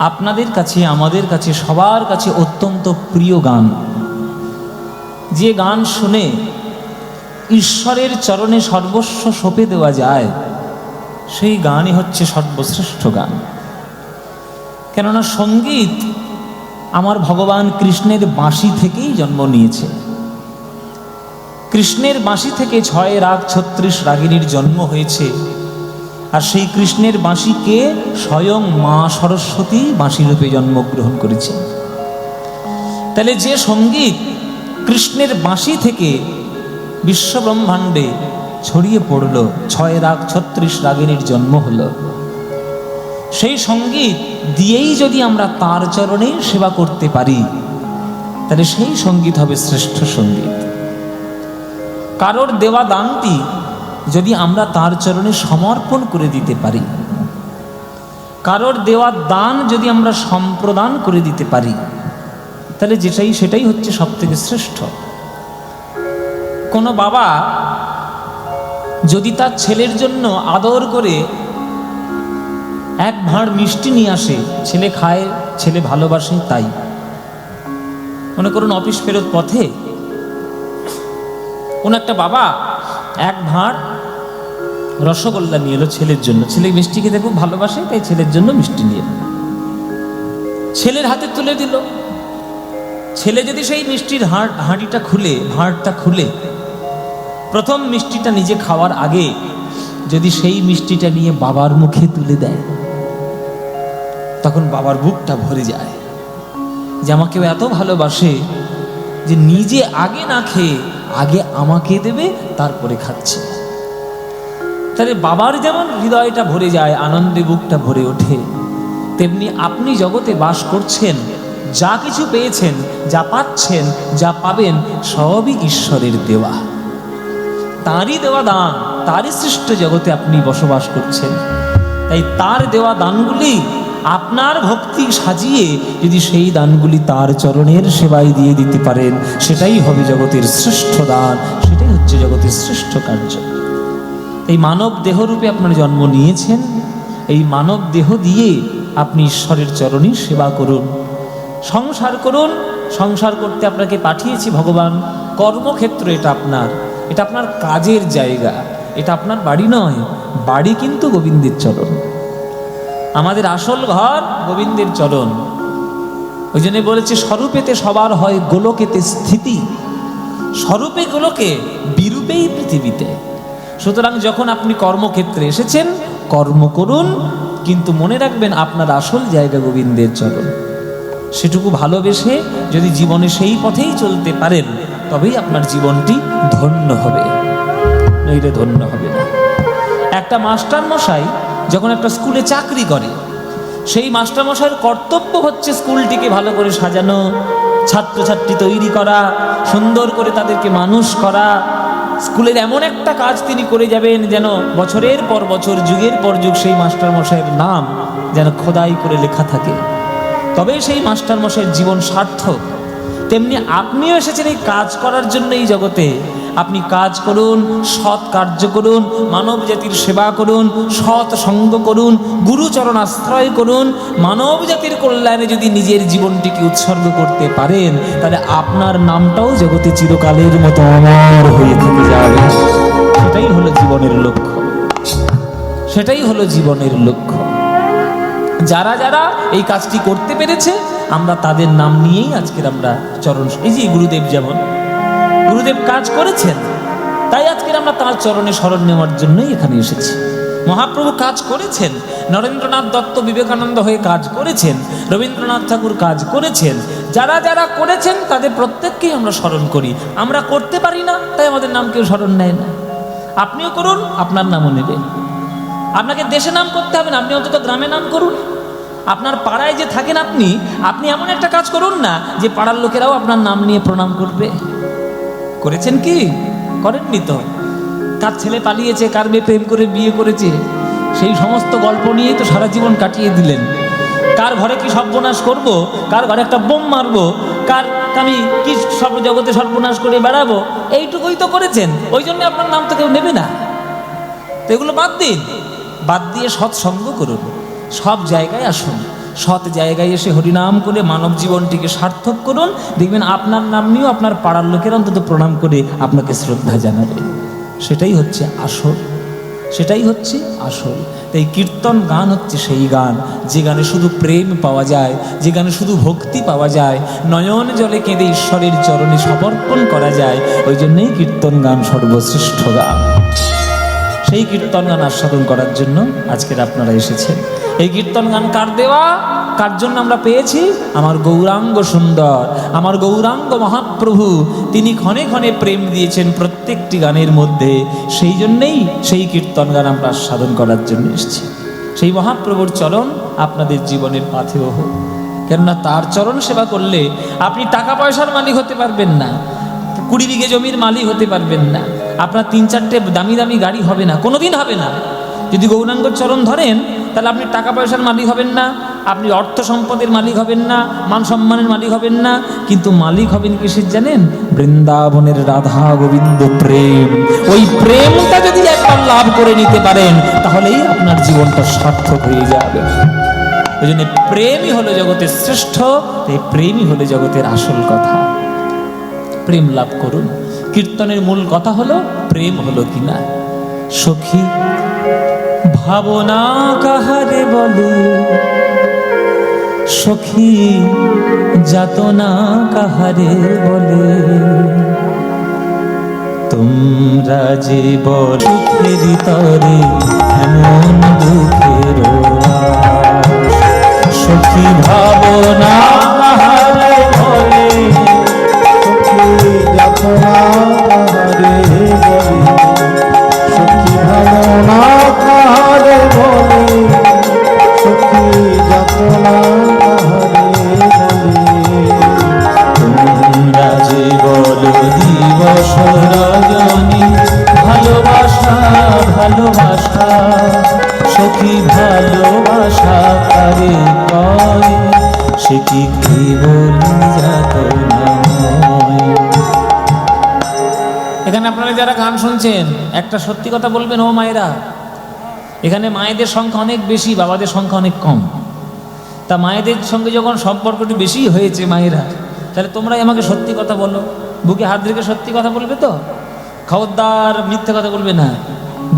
আপনাদের কাছে, আমাদের কাছে, সবার কাছে অত্যন্ত প্রিয় গান, যে গান শুনে ঈশ্বরের চরণে সর্বস্ব সঁপে দেওয়া যায়, সেই গানই হচ্ছে সর্বশ্রেষ্ঠ গান। কেননা সঙ্গীত আমার ভগবান কৃষ্ণের বাঁশি থেকেই জন্ম নিয়েছে। কৃষ্ণের বাঁশি থেকে 6 রাগ 36 রাগিনীর জন্ম হয়েছে। আর সেই কৃষ্ণের বাঁশিকে স্বয়ং মা সরস্বতী বাঁশি রূপে জন্মগ্রহণ করেছে। তাহলে যে সঙ্গীত কৃষ্ণের বাঁশি থেকে বিশ্বব্রহ্মাণ্ডে ছড়িয়ে পড়ল, 6 রাগ 36 রাগিনীর জন্ম হলো, সেই সঙ্গীত দিয়েই যদি আমরা তার চরণে সেবা করতে পারি, তাহলে সেই সঙ্গীত হবে শ্রেষ্ঠ সঙ্গীত। কারোর দেওয়া দানটি যদি আমরা তার চরণে সমর্পণ করে দিতে পারি, কারোর দেওয়া দান যদি আমরা সম্প্রদান করে দিতে পারি, তাহলে সেটাই হচ্ছে সব থেকে শ্রেষ্ঠ। কোনো বাবা যদি তার ছেলের জন্য আদর করে 1 ভাঁড় মিষ্টি নিয়ে আসে, ছেলে খায়, ছেলে ভালোবাসে, তাই মনে করুন অফিস ফেরত পথে কোন একটা বাবা 1 ভাঁড় রসগোল্লা নিয়ে এলো ছেলের জন্য। ছেলে মিষ্টি খেতে খুব ভালোবাসে, তাই ছেলের জন্য মিষ্টি নিয়ে এলো, ছেলের হাতে তুলে দিল। ছেলে যদি সেই মিষ্টির ভাঁড়টা খুলে প্রথম মিষ্টিটা নিজে খাওয়ার আগে যদি সেই মিষ্টিটা নিয়ে বাবার মুখে তুলে দেয়, তখন বাবার বুকটা ভরে যায় যে আমাকেও এত ভালোবাসে যে নিজে আগে না খেয়ে আগে আমাকে দেবে, তারপরে খাচ্ছে। তাহলে বাবার যেমন হৃদয়টা ভরে যায়, আনন্দে বুকটা ভরে ওঠে, তেমনি আপনি জগতে বাস করছেন, যা কিছু পেয়েছেন, যা পাচ্ছেন, যা পাবেন, সবই ঈশ্বরের দেওয়া, তারই দেওয়া দান, তারই সৃষ্ট জগতে আপনি বসবাস করছেন। তাই তার দেওয়া দানগুলি আপনার ভক্তি সাজিয়ে যদি সেই দানগুলি তার চরণের সেবায় দিয়ে দিতে পারেন, সেটাই হবে জগতের শ্রেষ্ঠ দান, সেটাই হচ্ছে জগতের শ্রেষ্ঠ কার্য। এই মানব দেহরূপে আপনার জন্ম নিয়েছেন, এই মানব দেহ দিয়ে আপনি ঈশ্বরের চরণে সেবা করুন, সংসার করুন। সংসার করতে আপনাকে পাঠিয়েছি ভগবান, কর্মক্ষেত্র এটা আপনার কাজের জায়গা, এটা আপনার বাড়ি নয়। বাড়ি কিন্তু গোবিন্দের চরণ, আমাদের আসল ঘর গোবিন্দের চরণ। ওই জন্য বলেছে স্বরূপেতে সবার হয় গোলকেতে স্থিতি, স্বরূপে গোলকে, বিরূপেই পৃথিবীতে। সুতরাং যখন আপনি কর্মক্ষেত্রে এসেছেন, কর্ম করুন, কিন্তু মনে রাখবেন আপনার আসল জায়গা গোবিন্দের চরণ। সেটুকু ভালোবেসে যদি জীবনে সেই পথেই চলতে পারেন, তবেই আপনার জীবনটি ধন্য হবে, নইলে ধন্য হবে না। একটা মাস্টার মশাই যখন একটা স্কুলে চাকরি করে, সেই মাস্টারমশাইয়ের কর্তব্য হচ্ছে স্কুলটিকে ভালো করে সাজানো, ছাত্রছাত্রী তৈরি করা, সুন্দর করে তাদেরকে মানুষ করা। স্কুলের এমন একটা কাজ তিনি করে যাবেন যেন বছরের পর বছর, যুগের পর যুগ সেই মাস্টারমশাইয়ের নাম যেন খোদাই করে লেখা থাকে, তবে সেই মাস্টারমশাইয়ের জীবন সার্থক। তেমনি আপনিও এসেছেন এই কাজ করার জন্য এই জগতে। আপনি কাজ করুন, সৎ কার্য করুন, মানব জাতির সেবা করুন, সৎ সঙ্গ করুন, গুরুচরণ আশ্রয় করুন। মানব জাতির কল্যাণে যদি নিজের জীবনটিকে উৎসর্গ করতে পারেন, তাহলে আপনার নামটাও জগতে চিরকালের মতো অমর হয়ে থেকে যাবে। সেটাই হলো জীবনের লক্ষ্য, সেটাই হলো জীবনের লক্ষ্য। যারা যারা এই কাজটি করতে পেরেছে, আমরা তাদের নাম নিয়েই আজকের আমরা চরণ, এই যে গুরুদেব, যেমন গুরুদেব কাজ করেছেন, তাই আজকের আমরা তার চরণে শরণ নেওয়ার জন্যই এখানে এসেছি। মহাপ্রভু কাজ করেছেন, নরেন্দ্রনাথ দত্ত বিবেকানন্দ হয়ে কাজ করেছেন, রবীন্দ্রনাথ ঠাকুর কাজ করেছেন। যারা যারা করেছেন তাদের প্রত্যেককেই আমরা স্মরণ করি। আমরা করতে পারি না, তাই আমাদের নাম কেউ স্মরণ নেয় না। আপনিও করুন, আপনার নামও নেবেন। আপনাকে দেশে নাম করতে হবে না, আপনি অন্তত গ্রামে নাম করুন। আপনার পাড়ায় যে থাকেন আপনি এমন একটা কাজ করুন না যে পাড়ার লোকেরাও আপনার নাম নিয়ে প্রণাম করবে। করেছেন কি? করেননি তো। কার ছেলে পালিয়েছে, কার মেয়ে প্রেম করে বিয়ে করেছে, সেই সমস্ত গল্প নিয়েই তো সারা জীবন কাটিয়ে দিলেন। কার ঘরে কি সর্বনাশ করব, কার ঘরে একটা বোম মারবো, কার আমি কি জগতে সর্বনাশ করে বেড়াবো, এইটুকুই তো করেছেন। ওই জন্য আপনার নাম তো কেউ নেবে না। তো এগুলো বাদ দিন, বাদ দিয়ে সৎসঙ্গ করুন, সব জায়গায় আসুন। সৎ জায়গায় এসে হরিনাম করে মানব জীবনটিকে সার্থক করুন, দেখবেন আপনার নাম নিয়েও আপনার পাড়ার লোকেরা অন্তত প্রণাম করে আপনাকে শ্রদ্ধা জানাবে। সেটাই হচ্ছে আসল, সেটাই হচ্ছে আসল। তাই কীর্তন গান হচ্ছে সেই গান যে গানে শুধু প্রেম পাওয়া যায়, যে গানে শুধু ভক্তি পাওয়া যায়, নয়ন জলে কেঁদে ঈশ্বরের চরণে সমর্পণ করা যায়। ওই জন্যই কীর্তন গান সর্বশ্রেষ্ঠ গান। সেই কীর্তন গান আস্বাদন করার জন্য আজকের আপনারা এসেছেন। এই কীর্তন গান কার দেওয়া, কার জন্য আমরা পেয়েছি? আমার গৌরাঙ্গ সুন্দর, আমার গৌরাঙ্গ মহাপ্রভু, তিনি ক্ষণে ক্ষণে প্রেম দিয়েছেন প্রত্যেকটি গানের মধ্যে। সেই জন্যেই সেই কীর্তন গান আমরা আস্বাদন করার জন্য এসেছি। সেই মহাপ্রভুর চরণ আপনাদের জীবনের পাথেয় হোক। কেননা তার চরণ সেবা করলে আপনি টাকা পয়সার মালিক হতে পারবেন না, 20 বিঘে জমির মালিক হতে পারবেন না, আপনার 3-4টে দামি দামি গাড়ি হবে না, কোনোদিন হবে না। যদি গৌরাঙ্গর চরণ ধরেন তাহলে আপনি টাকা পয়সার মালিক হবেন না, আপনি অর্থ সম্পদের মালিক হবেন না, মান সম্মানের মালিক হবেন না, কিন্তু মালিক হবেন কিসের জানেন? বৃন্দাবনের রাধা গোবিন্দ প্রেম। ওই প্রেমটা যদি একবার লাভ করে নিতে পারেন তাহলেই আপনার জীবনটা সার্থক হয়ে যাবে। ওই জন্য প্রেমই হলো জগতের শ্রেষ্ঠ, এই প্রেমই হলো জগতের আসল কথা। প্রেম লাভ করুন। কীর্তনের মূল কথা হলো প্রেম হলো কিনা। সখী ভাবনা কাহারে বলে, সখী যাতনা কাহারে বলে, তোমরা যে বল সুখের তরে এমন দুঃখের সখী ভাবনা কাহারে বলে, সখী যাতনা কাহারে বলে, সখী ভাবনা কাহারে বলে, সখী যাতনা কাহারে বলে, তোমরা যে বল দিবস রজনী ভালোবাসা ভালোবাসা, সখী ভালোবাসা কারে কয়, সে কি কেবল যাতনা। এখানে আপনারা যারা গান শুনছেন একটা সত্যি কথা বলবেন, ও মায়েরা, এখানে মায়েদের সংখ্যা অনেক বেশি, বাবাদের সংখ্যা অনেক কম। তা মায়েদের সঙ্গে যখন সম্পর্কটি বেশি হয়েছে মায়েরা, তাহলে তোমরাই আমাকে সত্যি কথা বলো, বুকে হাত রেখে সত্যি কথা বলবে তো? খবরদার মিথ্যে কথা বলবে না।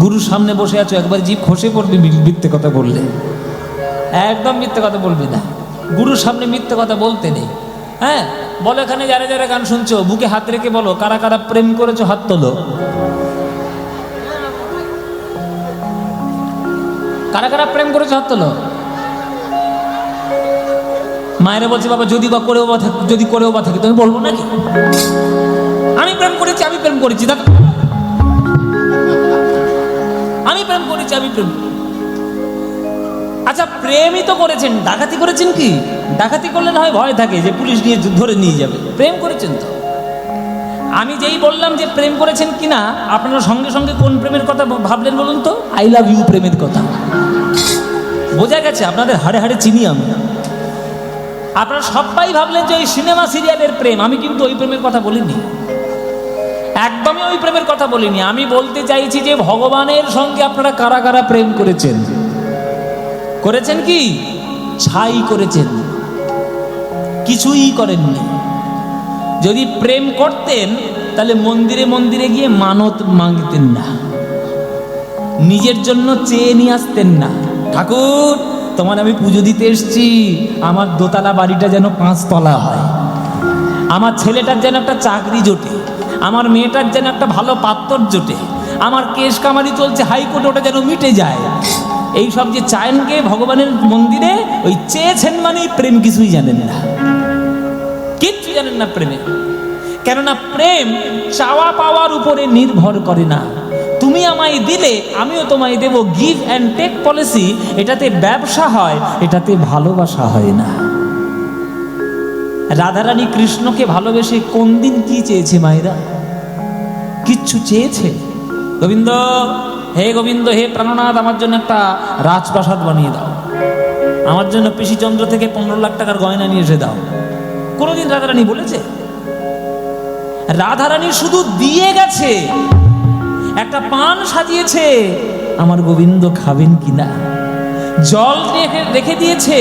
গুরুর সামনে বসে আছো, একবার জিভ খসে পড়বে মিথ্যে কথা বললে। একদম মিথ্যে কথা বলবে না, গুরুর সামনে মিথ্যে কথা বলতে নেই। হ্যাঁ, বলো এখানে যারা যারা গান শুনছো বুকে হাত রেখে বলো, কারা কারা প্রেম করেছো হাত তোলো। কারা কারা প্রেম করেছো হাত তোলো। মায়েরা বলছে বাবা যদি বা করেও বা থাকে, যদি করেও বা থাকে তুমি বলবো নাকি? আমি প্রেম করেছি, আমি প্রেম করেছি, দেখ আমি প্রেম করেছি, আমি প্রেম। আচ্ছা প্রেমই তো করেছেন, ডাকাতি করেছেন কি? ডাকাতি করলে না হয় ভয় থাকে যে পুলিশ নিয়ে ধরে নিয়ে যাবে, প্রেম করেছেন তো। আমি যেই বললাম যে প্রেম করেছেন কিনা, আপনারা সঙ্গে সঙ্গে কোন প্রেমের কথা ভাবলেন বলুন তো? আই লাভ ইউ প্রেমের কথা। বোঝা গেছে, আপনাদের হাড়ে হাড়ে চিনি আমি। আপনারা সবাই ভাবলেন যে ওই সিনেমা সিরিয়ালের প্রেম, আমি কিন্তু ওই প্রেমের কথা বলিনি, একদমই ওই প্রেমের কথা বলিনি। আমি বলতে চাইছি যে ভগবানের সঙ্গে আপনারা কারা কারা প্রেম করেছেন। করেছেন কি? ছাই করেছেন, কিছুই করেননি। যদি প্রেম করতেন তাহলে মন্দিরে মন্দিরে গিয়ে মানত মাগতেন না, নিজের জন্য চেয়ে নিয়ে আসতেন না, ঠাকুর তোমার আমি পুজো দিতে এসছি, আমার দোতলা বাড়িটা যেন 5 তলা হয়, আমার ছেলেটার যেন একটা চাকরি জোটে, আমার মেয়েটার যেন একটা ভালো পাত্র জোটে, আমার কেস কামারি চলছে হাইকোর্টে ওটা যেন মিটে যায়। এই সব যে চায়েন কে ভগবানের মন্দিরে, ওই চেয়েছেন মানে প্রেম কিছুই জানেন না, কিচ্ছু জানেন না প্রেমে। কেননা প্রেম চাওয়া পাওয়ার উপরে নির্ভর করে না। তুমি আমায় দিলে আমিও তোমায় দেব, গিভ অ্যান্ড টেক পলিসি, এটাতে ব্যবসা হয়, এটাতে ভালোবাসা হয় না। রাধারানী কৃষ্ণকে ভালোবেসে কোন দিন কি চেয়েছে মায়েরা? কিচ্ছু চেয়েছে? গোবিন্দ, হে গোবিন্দ, হে প্রাণনাথ, আমার জন্য একটা রাজপ্রাসাদ বানিয়ে দাও, আমার জন্য পিসিচন্দ্র থেকে 15 লাখ টাকার গয়না নিয়ে এসে দাও। কোনোদিন রাধারানী বলেছে? রাধারানী শুধু দিয়ে গেছে, একটা পান সাজিয়েছে, আমার গোবিন্দ খাবেন কিনা। জল রেখে দিয়েছে,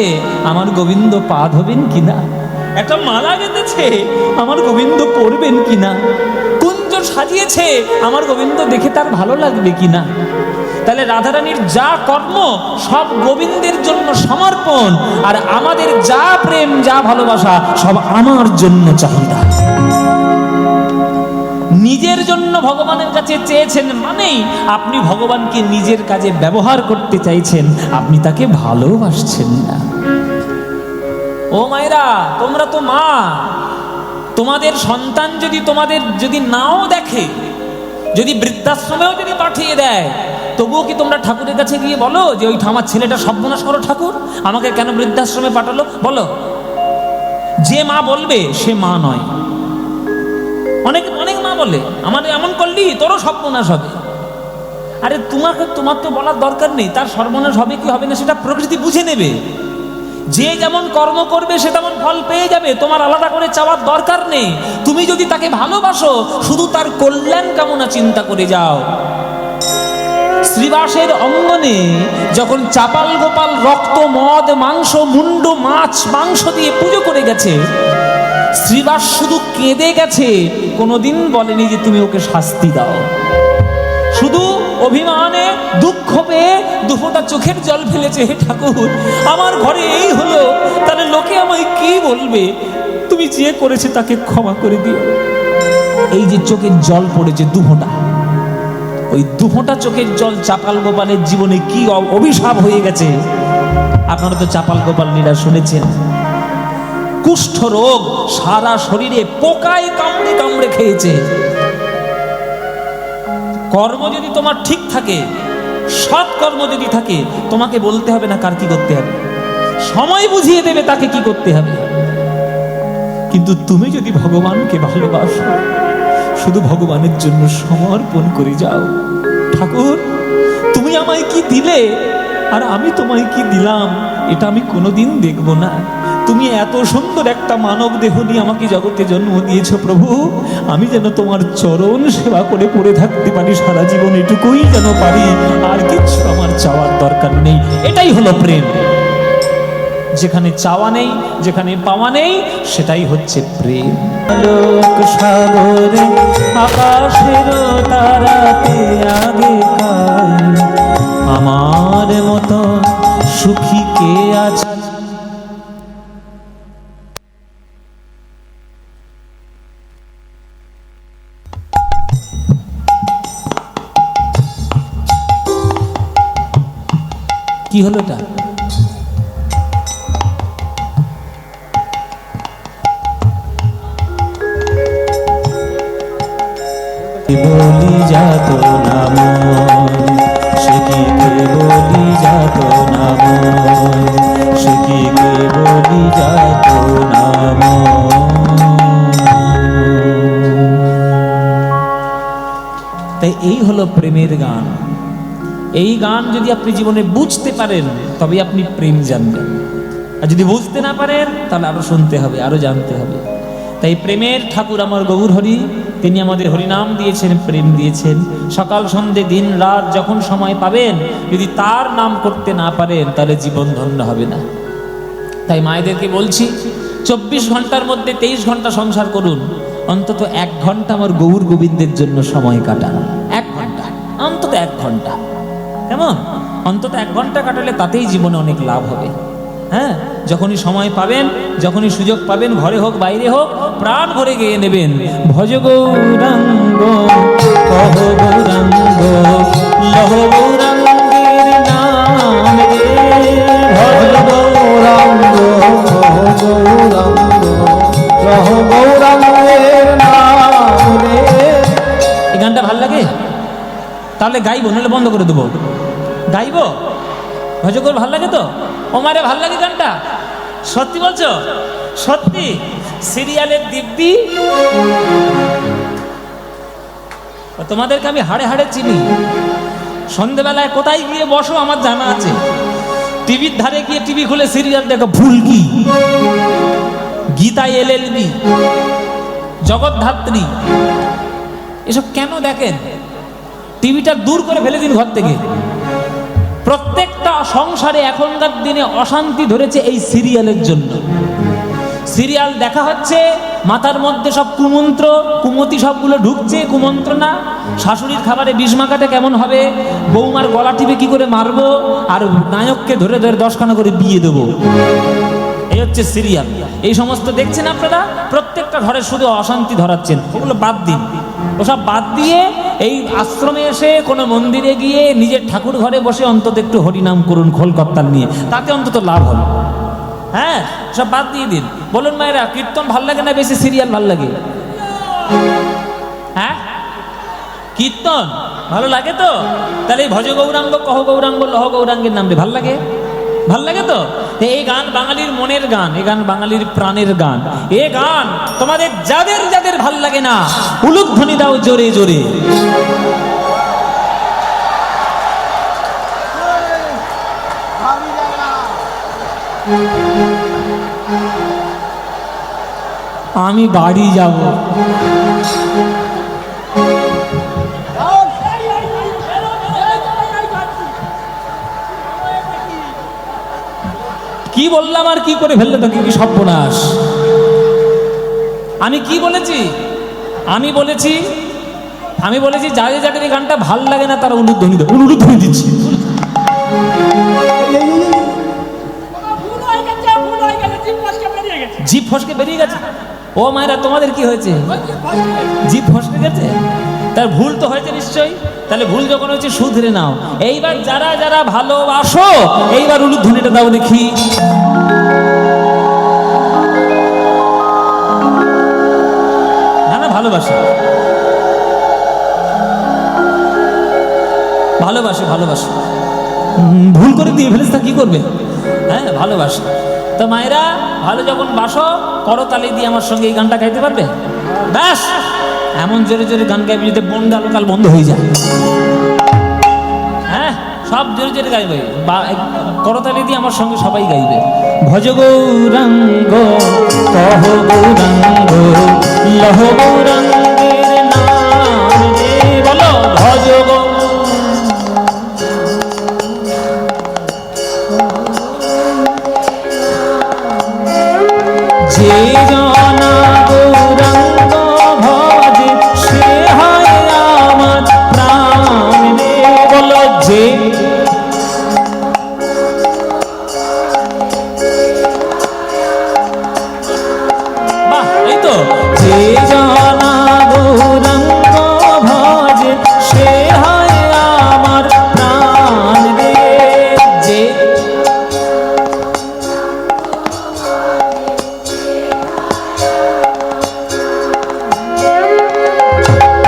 আমার গোবিন্দ পা ধোবেন কিনা। একটা মালা গেঁথেছে, আমার গোবিন্দ পরবেন কিনা। কুঞ্জ সাজিয়েছে, আমার গোবিন্দ দেখে তার ভালো লাগবে কিনা। তাহলে রাধারানীর যা কর্ম সব গোবিন্দের জন্য সমর্পণ, আর আমাদের যা প্রেম যা ভালোবাসা সব আমার জন্য চাহিদা। নিজের জন্য ভগবানের কাছে চেয়েছেন মানেই আপনি ভগবানকে নিজের কাজে ব্যবহার করতে চাইছেন, আপনি তাকে ভালোবাসছেন না। ও মায়েরা, তোমরা তো মা, তোমাদের সন্তান তোমাদের যদি নাও দেখে, যদি বৃদ্ধাশ্রমেও যদি পাঠিয়ে দেয়, তবুও কি তোমরা ঠাকুরের কাছে গিয়ে বলো যে ওই আমার ছেলেটা সর্বনাশ করো ঠাকুর, আমাকে কেন বৃদ্ধাশ্রমে পাঠালো? বলো? যে মা বলবে সে মা নয়। অনেক অনেক মা বলে আমার এমন করলি তোরও সর্বনাশ হবে। আরে তোমার তো বলার দরকার নেই, তার সর্বনাশ হবে কি হবে না সেটা প্রকৃতি বুঝে নেবে। যে যেমন কর্ম করবে সে তেমন ফল পেয়ে যাবে, তোমার আলাদা করে চাওয়ার দরকার নেই। তুমি যদি তাকে ভালোবাসো, শুধু তার কল্যাণ কামনা চিন্তা করে যাও। শ্রীবাসের অঙ্গনে যখন চাপাল গোপাল রক্ত মদ মাংস মুন্ড মাছ মাংস দিয়ে পুজো করে গেছে, শ্রীবাস শুধু কেঁদে গেছে, কোনোদিন বলেনি যে তুমি ওকে শাস্তি দাও। শুধু অভিমানে দুঃখ পেয়ে দুফোঁটা চোখের জল ফেলেছে, হে ঠাকুর আমার ঘরে এই হলো, তাহলে লোকে আমায় কি বলবে, তুমি যে করেছে তাকে ক্ষমা করে দিও। এই যে চোখের জল পড়েছে দুফোঁটা, ওই দুফোঁটা চোখের জল চাপাল গোপালের জীবনে কি অভিশাপ হয়ে গেছে। আপনারা তো চাপাল গোপাল লীলা শুনেছেন। কুষ্ঠ রোগ, সারা শরীরে পোকায় কামড়ে কামড়ে খেয়েছে। কর্ম যদি তোমার ঠিক থাকে, সৎ কর্ম যদি থাকে, তোমাকে বলতে হবে না কার কি করতে হবে, সময় বুঝিয়ে দেবে তাকে কি করতে হবে। কিন্তু তুমি যদি ভগবানকে ভালোবাসো, শুধু ভগবানের জন্য সমর্পণ করে যাও। ঠাকুর তুমি আমায় কি দিলে আর আমি তোমায় কি দিলাম, এটা আমি কোনোদিন দেখব না। তুমি এত সুন্দর একটা মানব দেহ নিয়ে আমাকে জগতে জন্ম দিয়েছো প্রভু, আমি যেন তোমার চরণ সেবা করে পড়ে থাকতে পারি সারা জীবন, এটুকুই যেন পারি, আর কিছু আমার চাওয়ার দরকার নেই। এটাই হলো প্রেম। যেখানে চাওয়া নেই, যেখানে পাওয়া নেই, সেটাই হচ্ছে প্রেম। লোক সাগরে আকাশের তারাতে আগে আমার মতো সুখী কে আছে। কি হলো এটা? বলি যাত নাম সে কি কে বলি যাত নাম সে কি কে বলি যাত নাম। তাই এই হলো প্রেমের গান। এই গান যদি আপনি জীবনে বুঝতে পারেন তবে আপনি প্রেম জানবেন, আর যদি বুঝতে না পারেন তাহলে আরো শুনতে হবে, আরো জানতে হবে। তাই প্রেমের ঠাকুর আমার গৌর হরি, তিনি আমাদের হরিনাম দিয়েছেন, প্রেম দিয়েছেন। সকাল সন্ধে দিন রাত যখন সময় পাবেন, যদি তার নাম করতে না পারেন তাহলে জীবন ধন্য হবে না। তাই মায়েদেরকে বলছি, 24 ঘন্টার মধ্যে 23 ঘন্টা সংসার করুন, অন্তত 1 ঘন্টা আমার গৌর গোবিন্দের জন্য সময় কাটান। 1 ঘন্টা, অন্তত 1 ঘন্টা, কেমন? অন্তত 1 ঘন্টা কাটালে তাতেই জীবনে অনেক লাভ হবে। হ্যাঁ, যখনই সময় পাবেন, যখনই সুযোগ পাবেন, ঘরে হোক বাইরে হোক, প্রাণ ভরে গেয়ে নেবেন, ভজ গৌরাঙ্গ কহ গৌরাঙ্গ লহ গৌরাঙ্গের নাম রে, ভজ গৌরাঙ্গ কহ গৌরাঙ্গ লহ গৌরাঙ্গের নাম রে। এই গানটা ভাল লাগে? তাহলে গাইবো, নাহলে বন্ধ করে দেবো। গাইবো? ভজ গৌর ভাল লাগে তো? ও মারে ভাল লাগে গানটা? সত্যি বলছো? সত্যি? সিরিয়ালের দিব্যি তোমাদেরকে আমি হাড়ে হাড়ে চিনি। সন্ধ্যেবেলায় কোথায় গিয়ে বসো আমার জানা আছে, টিভির ধারে গিয়ে টিভি খুলে সিরিয়াল দেখো, ভুলকি, গীতা এলএলবি, জগৎধাত্রী, এসব কেন দেখেন? টিভিটা দূর করে ফেলে দিন ঘর থেকে। প্রত্যেকটা সংসারে এখনকার দিনে অশান্তি ধরেছে এই সিরিয়ালের জন্য। সিরিয়াল দেখা হচ্ছে, মাথার মধ্যে সব কুমন্ত্র কুমতি সবগুলো ঢুকছে, কুমন্ত্রণা। শাশুড়ির খাবারে বিষ মাখাটা কেমন হবে, বৌমার গলা টিপে কি করে মারবো, আর নায়ককে ধরে ধরে 10খানা করে বিয়ে দেবো। এই হচ্ছে সিরিয়াল। এই সমস্ত দেখছেন আপনারা, প্রত্যেকটা ঘরে শুধু অশান্তি ধরাচ্ছেন। ওগুলো বাদ দিন, ওসব বাদ দিয়ে এই আশ্রমে এসে কোনো মন্দিরে গিয়ে নিজের ঠাকুর ঘরে বসে অন্তত একটু হরিনাম করুন খোলকর্তাল নিয়ে, তাতে অন্তত লাভ হবে। হ্যাঁ, সব বাদ দিয়ে দিন। বলুন মায়েরা, কীর্তন ভাল লাগে না বেশি সিরিয়াল ভাল লাগে? হ্যাঁ, কীর্তন ভালো লাগে তো? তাহলে এই ভজ গৌরাঙ্গ, কহ গৌরাঙ্গ, লহ গৌরাঙ্গের নামে ভাল লাগে? ভাল লাগে তো? এই গান বাঙালির মনের গান, এই গান বাঙালির প্রাণের গান। এ গান তোমাদের যাদের যাদের ভাল লাগে না, উলুধ্বনি দাও জোরে জোরে। আমি বাড়ি যাব। কি বললাম আর কি করে ফেললে তো, কি সর্বনাশ। আমি কি বলেছি? আমি বলেছি যাদের যাদের এই গানটা ভাল লাগে না তারা উলুধ্বনি দাও। উলুধ্বনি দিচ্ছি। জিভ ফসকে বেরিয়ে গেছে। ও মায়েরা, তোমাদের কি হয়েছে? জিভ ফসকে গেছে? তার ভুল তো হয়েছে নিশ্চয়ই। তাহলে ভুল যখন হয়েছে শুধরে নাও। এইবার যারা যারা ভালোবাসো, এইবার উলুধ্বনিটা দাও দেখি। না না, ভালোবাসি ভালোবাসি ভালোবাসি। ভুল করে দিয়ে ফেলেছে, তা কি করবে? হ্যাঁ, ভালোবাসি। তো মায়েরা, ভালো যখন বাসো, করতালি দিয়ে আমার সঙ্গে এই গানটা গাইতে পারবে? ব্যাস, এমন জোরে জোরে গান গাইবে যাতে বন্ড আলোকাল বন্ধ হয়ে যায়। হ্যাঁ, সব জোরে জোরে গাইবে, করতালি দিয়ে আমার সঙ্গে সবাই গাইবে। ভজ গৌরাঙ্গ, কহ গৌরাঙ্গ, লহ গৌরাঙ্গের নাম রে। বলো, ভজ গৌরাঙ্গ। যে জনা গৌরাঙ্গ ভজে, সে হয় আমার প্রাণ রে। বলো, যে বাহ, এই তো। যে জনা গৌরাঙ্গ ভজে, সে হয় আমার প্রাণ রে। যে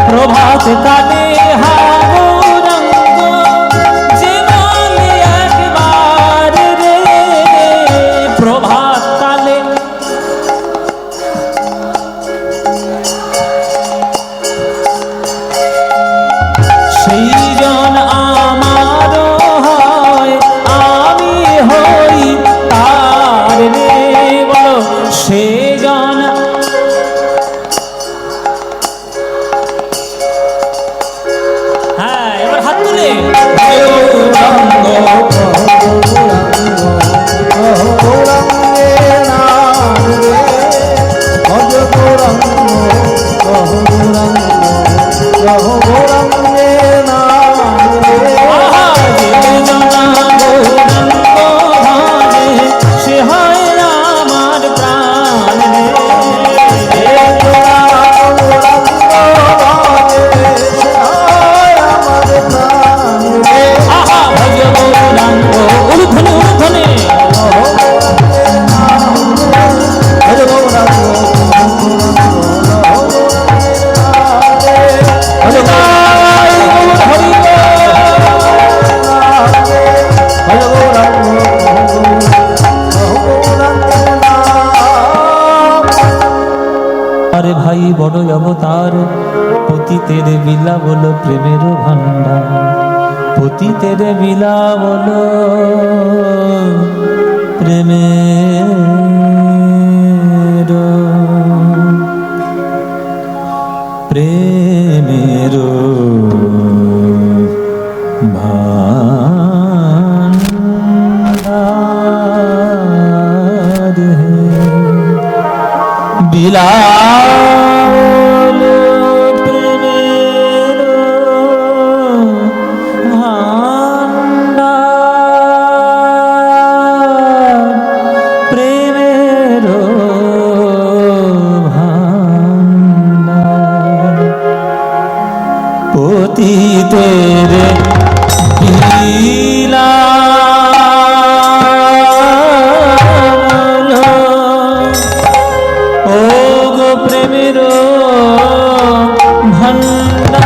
প্রভাত কালে হা গৌরাঙ্গ, যে বলে একবার রে। প্রভাত কালে সেই জন আমার হয়, আমি হই তার রে। বলো, সে জন। হ্যাঁ, এবার হাত তুলে গৌরাঙ্গ, গৌরাঙ্গের নাম রে। ভজ গৌরাঙ্গ, কহ গৌরাঙ্গ, লহ গৌরাঙ্গের নাম রে। আহা, যে জনা গৌরাঙ্গ ভজে, সে হয় আমার প্রাণ রে। যে জনা গৌরাঙ্গ ভজে, সে হয় আমার প্রাণ রে। আহা, ভজ গৌরাঙ্গ। উলুধ্বনি উলুধ্বনি। ভজ গৌরাঙ্গ, ভজ জয় গুরু হরি আরে ভাই বড় অবতার, পতিতের বিলা বলো প্রেমের ভান্ডার। পতিতের বিলা বলো প্রেমের প্রেমের ভান্ডার। বিলাল প্রেমের ভান্ডার, প্রেমের ভান্ডার, পতিতের বিলাল, ও গো প্রেমের ভান্ডার,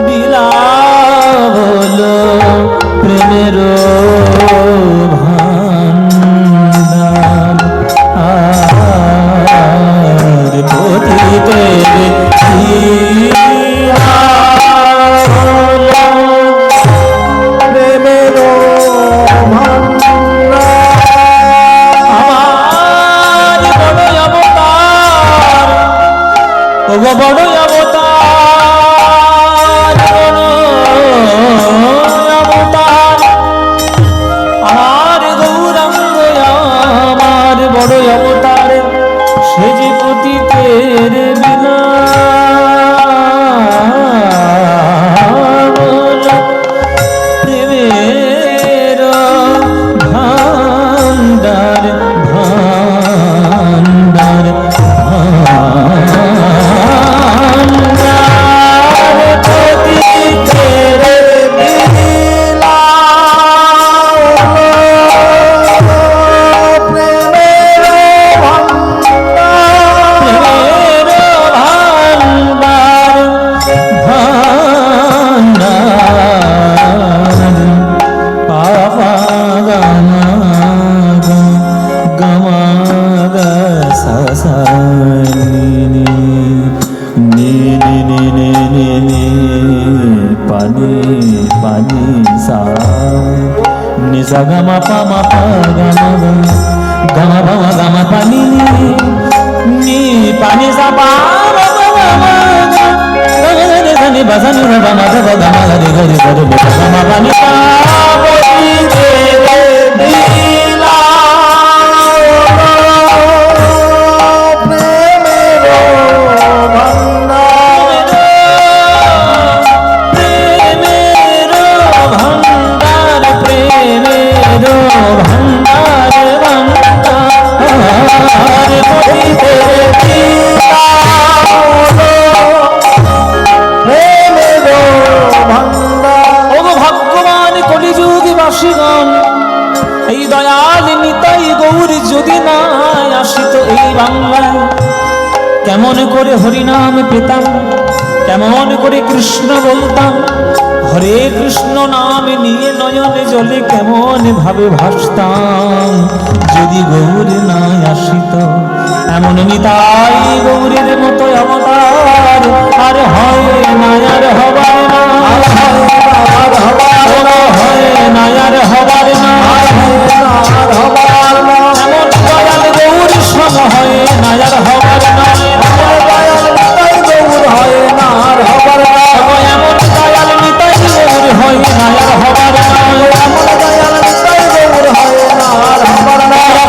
বিলাল প্রেমের ভান্ডার, আর পতিতের প্রেমের আমার বড় অবতার, ওগো বড় অবতার, বড় অবতার, আমার গৌরাঙ্গ আমার বড় অবতার, সে যে পতিতের বিলাল, প্রেমের ভান্ডার, ভান্ডার, ভান্ডার, পতিতের প্রেমের প্রেমের ভান্ডার, ভান্ডার, পাপা গামা গামা গা সা সা নি নি নি নি নি নি পানি পানি সা নি সা গামা পা মা পা গামা গামা গামা গামা পানি নি পানি সা পা মা গামা নি বাজানি গামা গামা গামা রে রে রে গামা পানি পা এই দয়াল নিতাই গৌরী যদি না আসিত এই বাংলায়, কেমন করে হরিনাম পেতাম, কেমন করে কৃষ্ণ বলতাম, হরে কৃষ্ণ নাম নিয়ে নয়নে জলে কেমন ভাবে ভাসতাম, যদি গৌরী না আসিত। এমন নিতাই গৌরীর মতো অবতার আর হয় না, আর হবার না, হয় না, আর হবার না, এমন দয়াল গৌরী সম হয় না, আর হবার না, এমন দয়াল নিতাই গৌর হয় না, আর হবার না,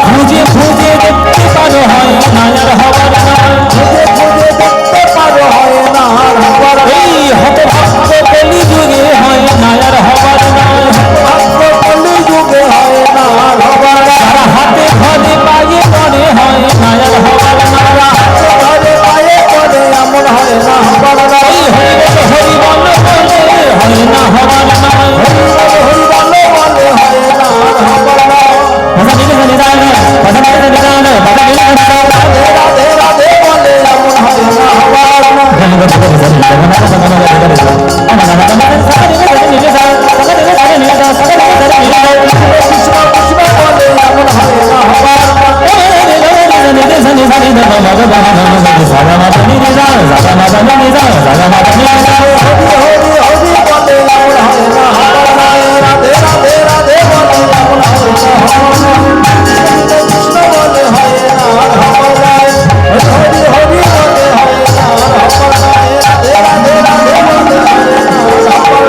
খুঁজে খুঁজে দেখতে পারো হয় না, আর হবার না, এই হতভাগ্য কলিযুগে হয় না, আর হবার না, তারা হাতে ঘরে পায়ে পড়ে হয় না, আর হবার না, এই হরি বল বলে হয় না, হবার না, ভাষা দিলে জানি যায় না, ভাষা দিলে জানি যায় না, ভাষা দিলে জানি যায় না,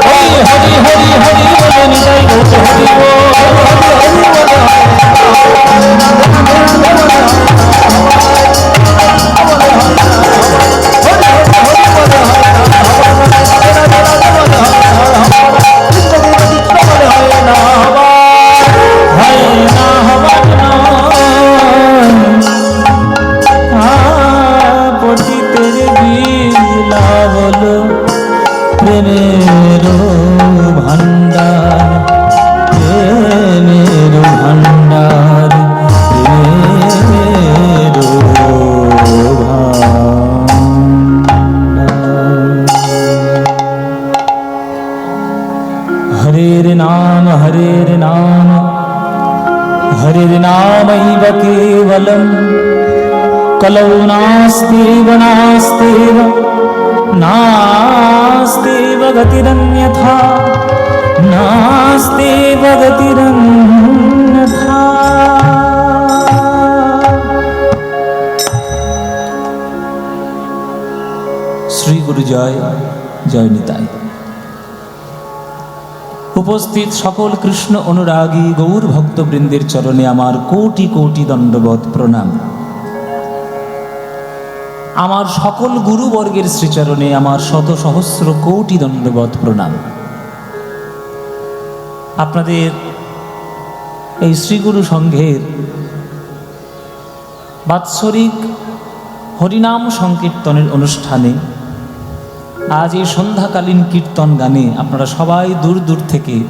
হরি হরি হরি বলে নিতাই গৌর হরি বল, केवलम् कलौ नास्त्येव नास्त्येव नास्त्येव गतिरन्यथा नास्त्येव गतिरन्यथा। শ্রী গুরু জয়, জয় নিতাই। উপস্থিত সকল কৃষ্ণ অনুরাগী গৌর ভক্তবৃন্দের চরণে আমার কোটি কোটি দণ্ডবত প্রণাম। আমার সকল গুরুবর্গের শ্রীচরণে আমার শত সহস্র কোটি দণ্ডবত প্রণাম। আপনাদের এই শ্রীগুরু সংঘের বাৎসরিক হরিনাম সংকীর্তনের অনুষ্ঠানে আজ এই সন্ধ্যাকালীন কীর্তন গানে আপনারা সবাই দূর দূর থেকে